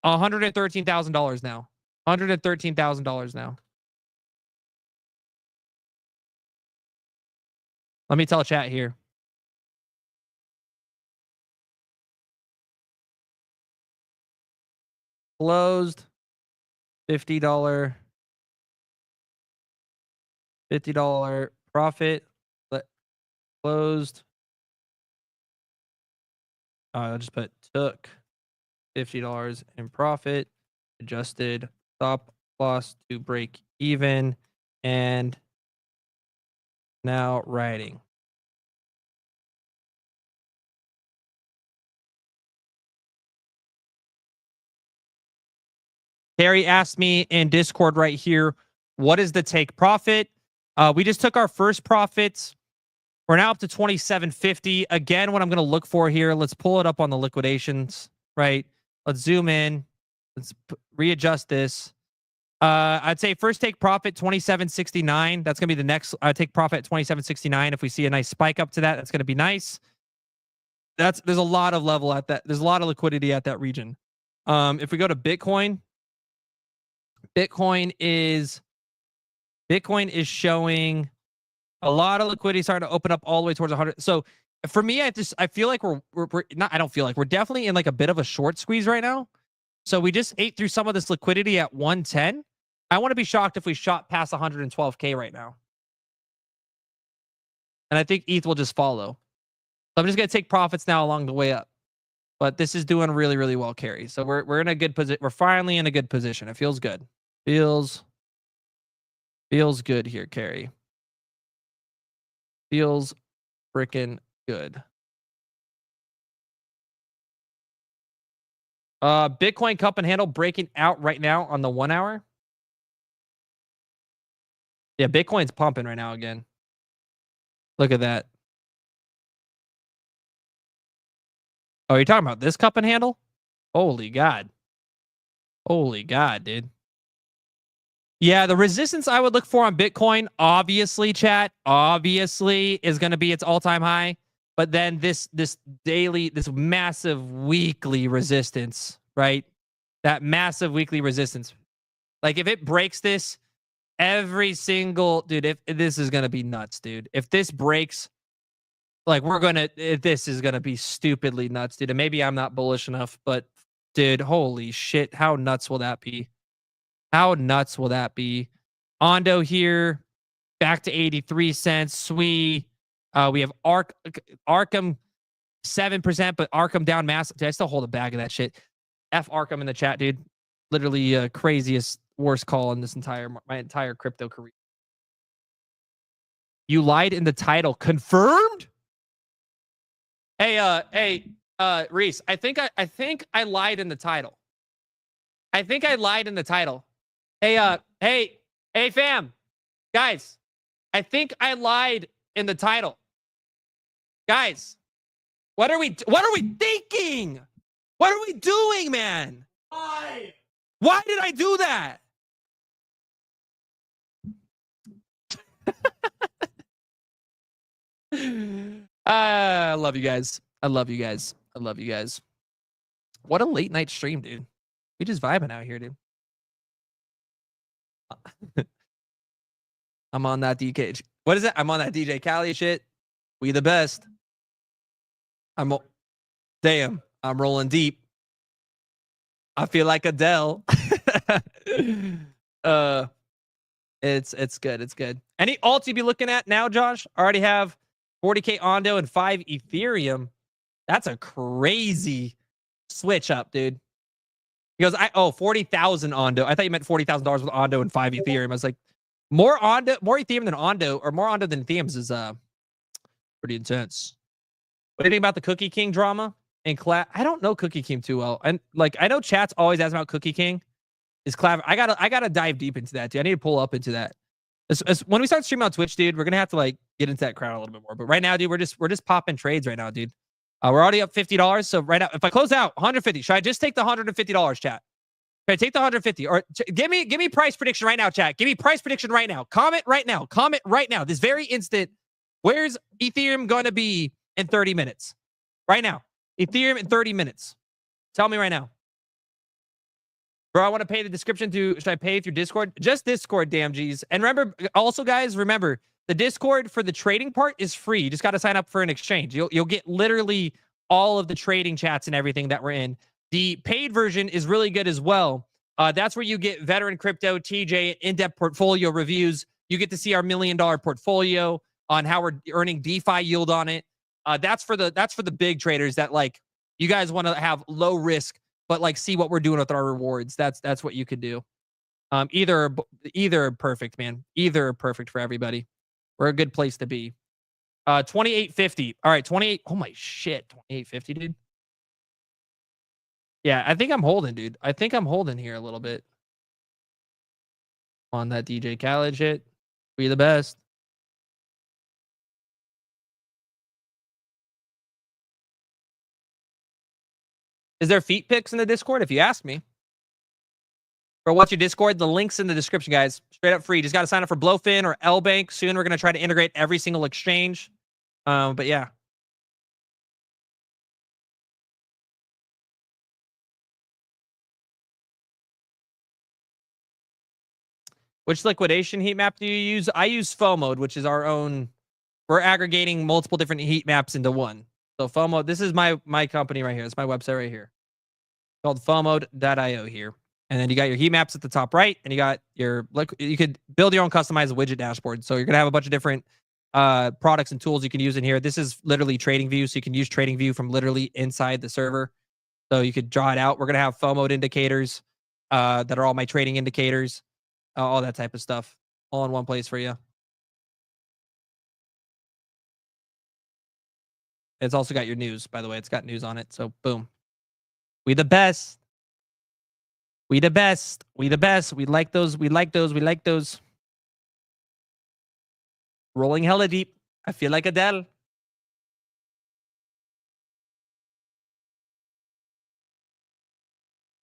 $113,000 now. $113,000 now. Let me tell chat here. Closed. $50 profit. Closed. I'll just put took $50 in profit. Adjusted stop loss to break even. And now writing. Harry asked me in Discord right here, what is the take profit? We just took our first profits. We're now up to 2750. Again, what I'm going to look for here, let's pull it up on the liquidations, right? Let's zoom in. Let's readjust this. I'd say first take profit 2769. That's going to be the next take profit 2769. If we see a nice spike up to that, that's going to be nice. There's a lot of level at that. There's a lot of liquidity at that region. If we go to Bitcoin, Bitcoin is showing a lot of liquidity starting to open up all the way towards 100. So for me, I feel like we're not. I don't feel like we're definitely in like a bit of a short squeeze right now. So we just ate through some of this liquidity at 110. I want to be shocked if we shot past 112K right now. And I think ETH will just follow. So I'm just going to take profits now along the way up. But this is doing really, really well, Carrie. So we're in a good position. We're finally in a good position. It feels good. Feels good here, Carrie. Feels freaking good. Bitcoin cup and handle breaking out right now on the 1 hour. Yeah, Bitcoin's pumping right now again. Look at that. Oh, you're talking about this cup and handle? Holy God. Holy God, dude. Yeah, the resistance I would look for on Bitcoin, obviously, chat, obviously, is going to be its all-time high. But then this massive weekly resistance, right? That massive weekly resistance. Like, if it breaks this, every single... Dude, if this is going to be nuts, dude. If this breaks, like, this is going to be stupidly nuts, dude. And maybe I'm not bullish enough, but, dude, holy shit. How nuts will that be? How nuts will that be? Ondo here, back to 83 cents. Sweet. We have Arkham 7%, but Arkham down massive. Dude, I still hold a bag of that shit. F Arkham in the chat, dude. Literally craziest, worst call in my entire crypto career. You lied in the title. Confirmed? Hey, Reese, I think I lied in the title. I think I lied in the title. Hey, fam. Guys, I think I lied in the title. Guys, what are we thinking? What are we doing, man? Why did I do that? I love you guys. I love you guys. I love you guys. What a late night stream, dude. We just vibing out here, dude. I'm on that DK. What is it? I'm on that DJ Khaled shit. We the best. Damn. I'm rolling deep. I feel like Adele. It's good. It's good. Any alts you be looking at now, Josh? I already have 40K Ondo and 5 Ethereum. That's a crazy switch up, dude. He goes, 40,000 Ondo. I thought you meant $40,000 with Ondo and 5 Ethereum. I was like, more Ethereum than Ondo, or more Ondo than Ethereum is pretty intense. What do you think about the Cookie King drama? And I don't know Cookie King too well. And like, I know chat's always asking about Cookie King. Is clever. I gotta dive deep into that, dude. I need to pull up into that. When we start streaming on Twitch, dude, we're gonna have to like get into that crowd a little bit more. But right now, dude, we're just popping trades right now, dude. We're already up $50. So right now, if I close out 150, should I just take the $150, chat? Should I take the 150? Or give me price prediction right now, chat. Give me price prediction right now. Comment right now. Comment right now. This very instant. Where's Ethereum going to be in 30 minutes? Right now. Ethereum in 30 minutes. Tell me right now. Bro, I want to pay the description to, should I pay through Discord? Just Discord, damn G's. And remember, also guys, remember, the Discord for the trading part is free. You just got to sign up for an exchange. You'll get literally all of the trading chats and everything that we're in. The paid version is really good as well. That's where you get veteran crypto, TJ, in-depth portfolio reviews. You get to see our $1 million portfolio on how we're earning DeFi yield on it. That's for the big traders that like you guys want to have low risk, but like see what we're doing with our rewards. That's what you could do. Either perfect, man. Either perfect for everybody. We're a good place to be. 2850. All right, 28. Oh my shit, 2850, dude. Yeah, I think I'm holding, dude. I think I'm holding here a little bit on that DJ Khaled shit. We the best. Is there feet pics in the Discord? If you ask me. Or what's your Discord? The link's in the description, guys. Straight up free. Just got to sign up for Blowfin or LBank. Soon we're going to try to integrate every single exchange. But yeah. Which liquidation heat map do you use? I use FOMO, which is our own. We're aggregating multiple different heat maps into one. So FOMO, this is my company right here. It's my website right here. Called FOMO.io here. And then you got your heat maps at the top right, and you got your, you could build your own customized widget dashboard. So you're going to have a bunch of different products and tools you can use in here. This is literally TradingView, so you can use TradingView from literally inside the server. So you could draw it out. We're going to have FOMO indicators that are all my trading indicators, all that type of stuff, all in one place for you. It's also got your news, by the way. It's got news on it. So boom. We the best. We the best. We the best. We like those. We like those. We like those. Rolling hella deep. I feel like Adele.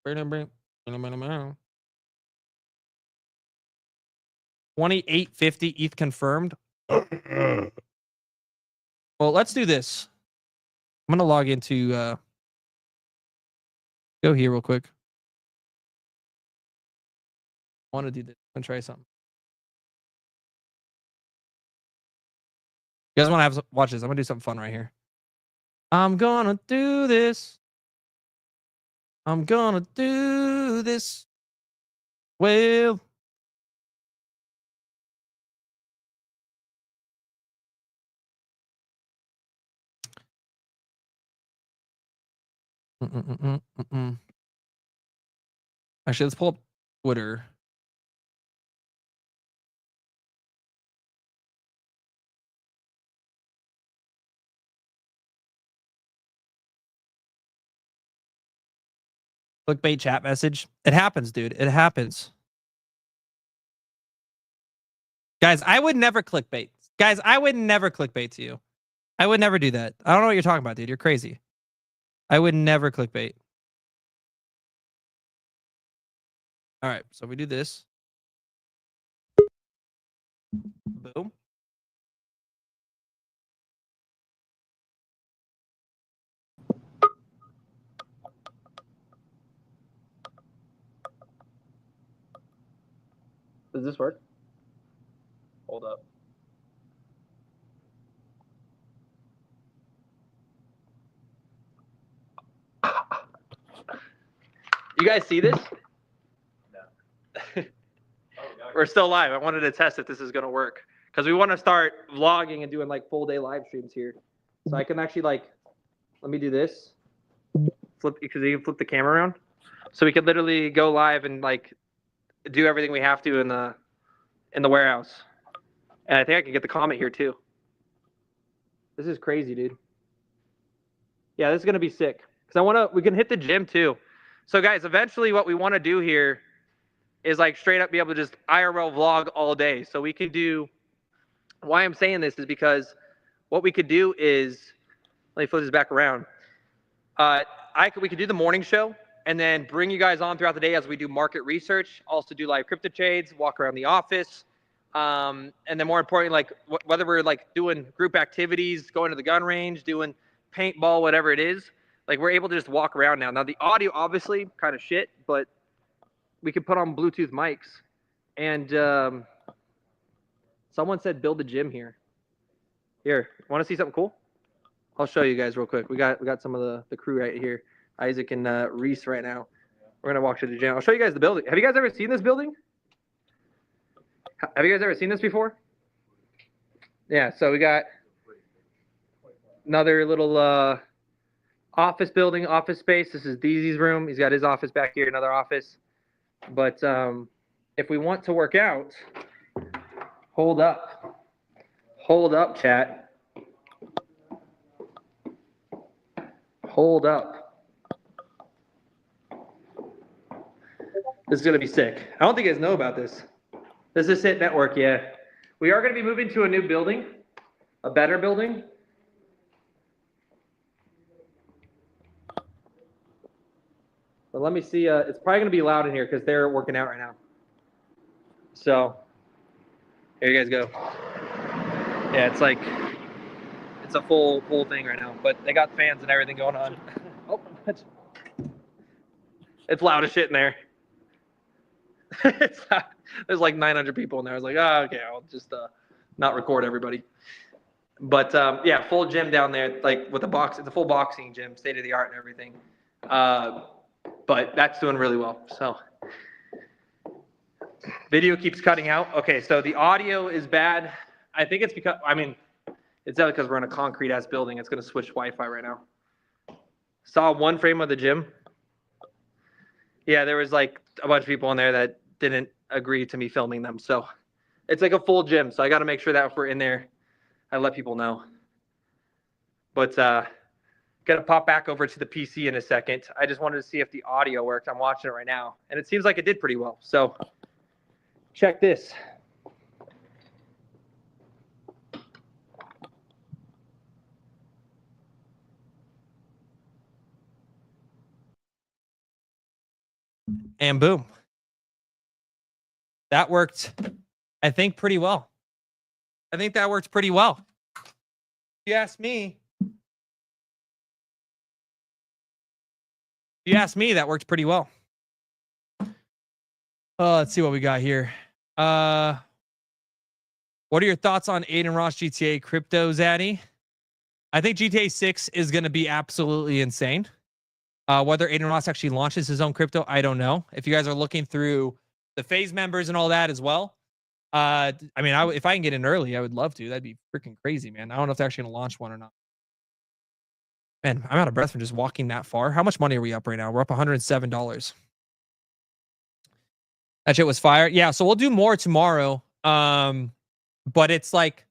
$28.50 ETH confirmed. Well, let's do this. I'm gonna log into go here real quick. I want to do this. I'm gonna try something. You guys want to have watch this? I'm gonna do something fun right here. I'm gonna do this. I'm gonna do this. Well. Actually, let's pull up Twitter. Clickbait chat message. It happens, dude. It happens. Guys, I would never clickbait. Guys, I would never clickbait to you. I would never do that. I don't know what you're talking about, dude. You're crazy. I would never clickbait. All right, so we do this. Boom. Does this work? Hold up. You guys see this? No. We're still live. I wanted to test if this is going to work because we want to start vlogging and doing like full day live streams here. So I can actually like, let me do this. Flip, because you can flip the camera around. So we could literally go live and like do everything we have to in the warehouse. And I think I can get the comment here too. This is crazy, dude. Yeah, this is gonna be sick. Because we can hit the gym too. So guys, eventually what we want to do here is like straight up be able to just IRL vlog all day. So we could do, why I'm saying this is because what we could do is Let me flip this back around. We could do the morning show and then bring you guys on throughout the day as we do market research. Also do live crypto trades, walk around the office, and then more importantly, like whether we're like doing group activities, going to the gun range, doing paintball, whatever it is, like we're able to just walk around now. Now the audio obviously kind of shit, but we can put on Bluetooth mics. And someone said build a gym here. Here, want to see something cool? I'll show you guys real quick. We got some of the crew right here. Isaac and Reese right now. We're gonna walk to the gym. I'll show you guys the building. Have you guys ever seen this building? Have you guys ever seen this before? Yeah. So we got another little office building, office space. This is DZ's room. He's got his office back here, another office. But if we want to work out, hold up, chat. Hold up. This is going to be sick. I don't think you guys know about this. This is Hit Network, yeah. We are going to be moving to a new building, a better building. But let me see. It's probably going to be loud in here because they're working out right now. So here you guys go. Yeah, it's like it's a full thing right now, but they got fans and everything going on. Oh, it's loud as shit in there. It's loud. There's like 900 people in there. I was like, oh, okay, I'll just not record everybody. But yeah, full gym down there, like with a box. It's a full boxing gym, state of the art and everything. But that's doing really well. So video keeps cutting out. Okay, so the audio is bad. I think it's because, I mean, it's not because we're in a concrete ass building. It's going to switch Wi-Fi right now. Saw one frame of the gym. Yeah, there was like a bunch of people in there that didn't agree to me filming them. So it's like a full gym. So I got to make sure that if we're in there, I let people know. But gonna pop back over to the PC in a second. I just wanted to see if the audio worked. I'm watching it right now, and it seems like it did pretty well. So check this. And boom. That worked, I think, pretty well. I think that worked pretty well. If you ask me, that worked pretty well. Let's see what we got here. What are your thoughts on Aiden Ross GTA crypto, Zaddy? I think GTA 6 is going to be absolutely insane. Whether Aiden Ross actually launches his own crypto, I don't know. If you guys are looking through the phase members and all that as well, I mean, if I can get in early, I would love to. That'd be freaking crazy, man. I don't know if they're actually going to launch one or not. Man, I'm out of breath from just walking that far. How much money are we up right now? We're up $107. That shit was fire. Yeah, so we'll do more tomorrow. But it's like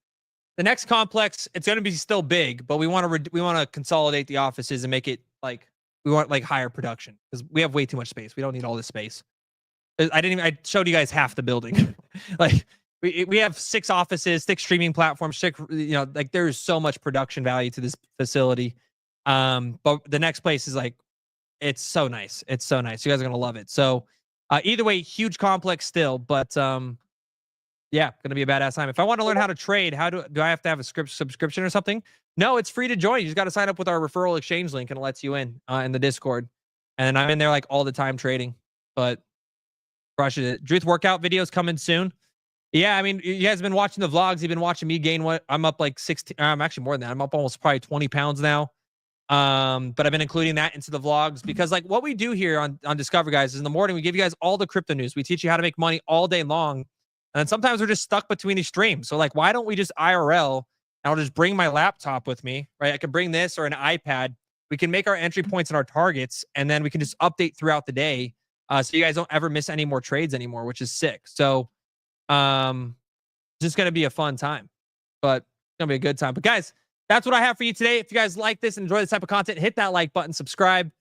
the next complex, it's going to be still big, but we want to consolidate the offices and make it like we want like higher production because we have way too much space. We don't need all this space. I showed you guys half the building. Like we have 6 offices, 6 streaming platforms, 6, like there's so much production value to this facility. But the next place is like, it's so nice. It's so nice. You guys are going to love it. So either way, huge complex still, but yeah, going to be a badass time. If I want to learn how to trade, do I have to have a subscription or something? No, it's free to join. You just got to sign up with our referral exchange link and it lets you in the Discord. And I'm in there like all the time trading, but crushing it. Druth workout videos coming soon. Yeah, I mean, you guys have been watching the vlogs. You've been watching me gain what? I'm up like 16. I'm actually more than that. I'm up almost probably 20 pounds now. But I've been including that into the vlogs because like what we do here on Discover, guys, is in the morning, we give you guys all the crypto news. We teach you how to make money all day long. And sometimes we're just stuck between these streams. So like, why don't we just IRL and I'll just bring my laptop with me, right? I can bring this or an iPad. We can make our entry points and our targets, and then we can just update throughout the day. So you guys don't ever miss any more trades anymore, which is sick. So just going to be a fun time, but it's going to be a good time. But guys, that's what I have for you today. If you guys like this and enjoy this type of content, hit that like button, subscribe.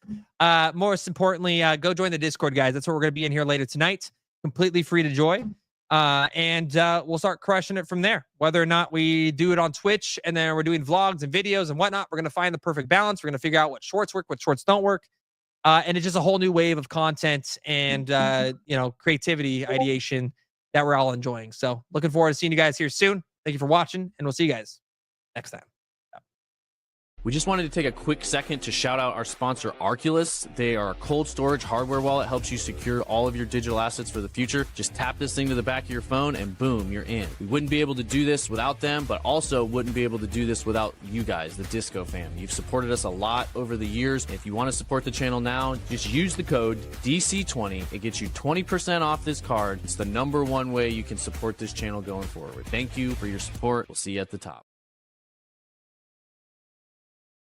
Most importantly, go join the Discord, guys. That's what we're going to be in here later tonight. Completely free to join. And we'll start crushing it from there. Whether or not we do it on Twitch and then we're doing vlogs and videos and whatnot, we're going to find the perfect balance. We're going to figure out what shorts work, what shorts don't work. And it's just a whole new wave of content and, creativity, ideation that we're all enjoying. So looking forward to seeing you guys here soon. Thank you for watching, and we'll see you guys next time. We just wanted to take a quick second to shout out our sponsor, Arculus. They are a cold storage hardware wallet, helps you secure all of your digital assets for the future. Just tap this thing to the back of your phone and boom, you're in. We wouldn't be able to do this without them, but also wouldn't be able to do this without you guys, the Disco fam. You've supported us a lot over the years. If you want to support the channel now, just use the code DC20. It gets you 20% off this card. It's the #1 way you can support this channel going forward. Thank you for your support. We'll see you at the top.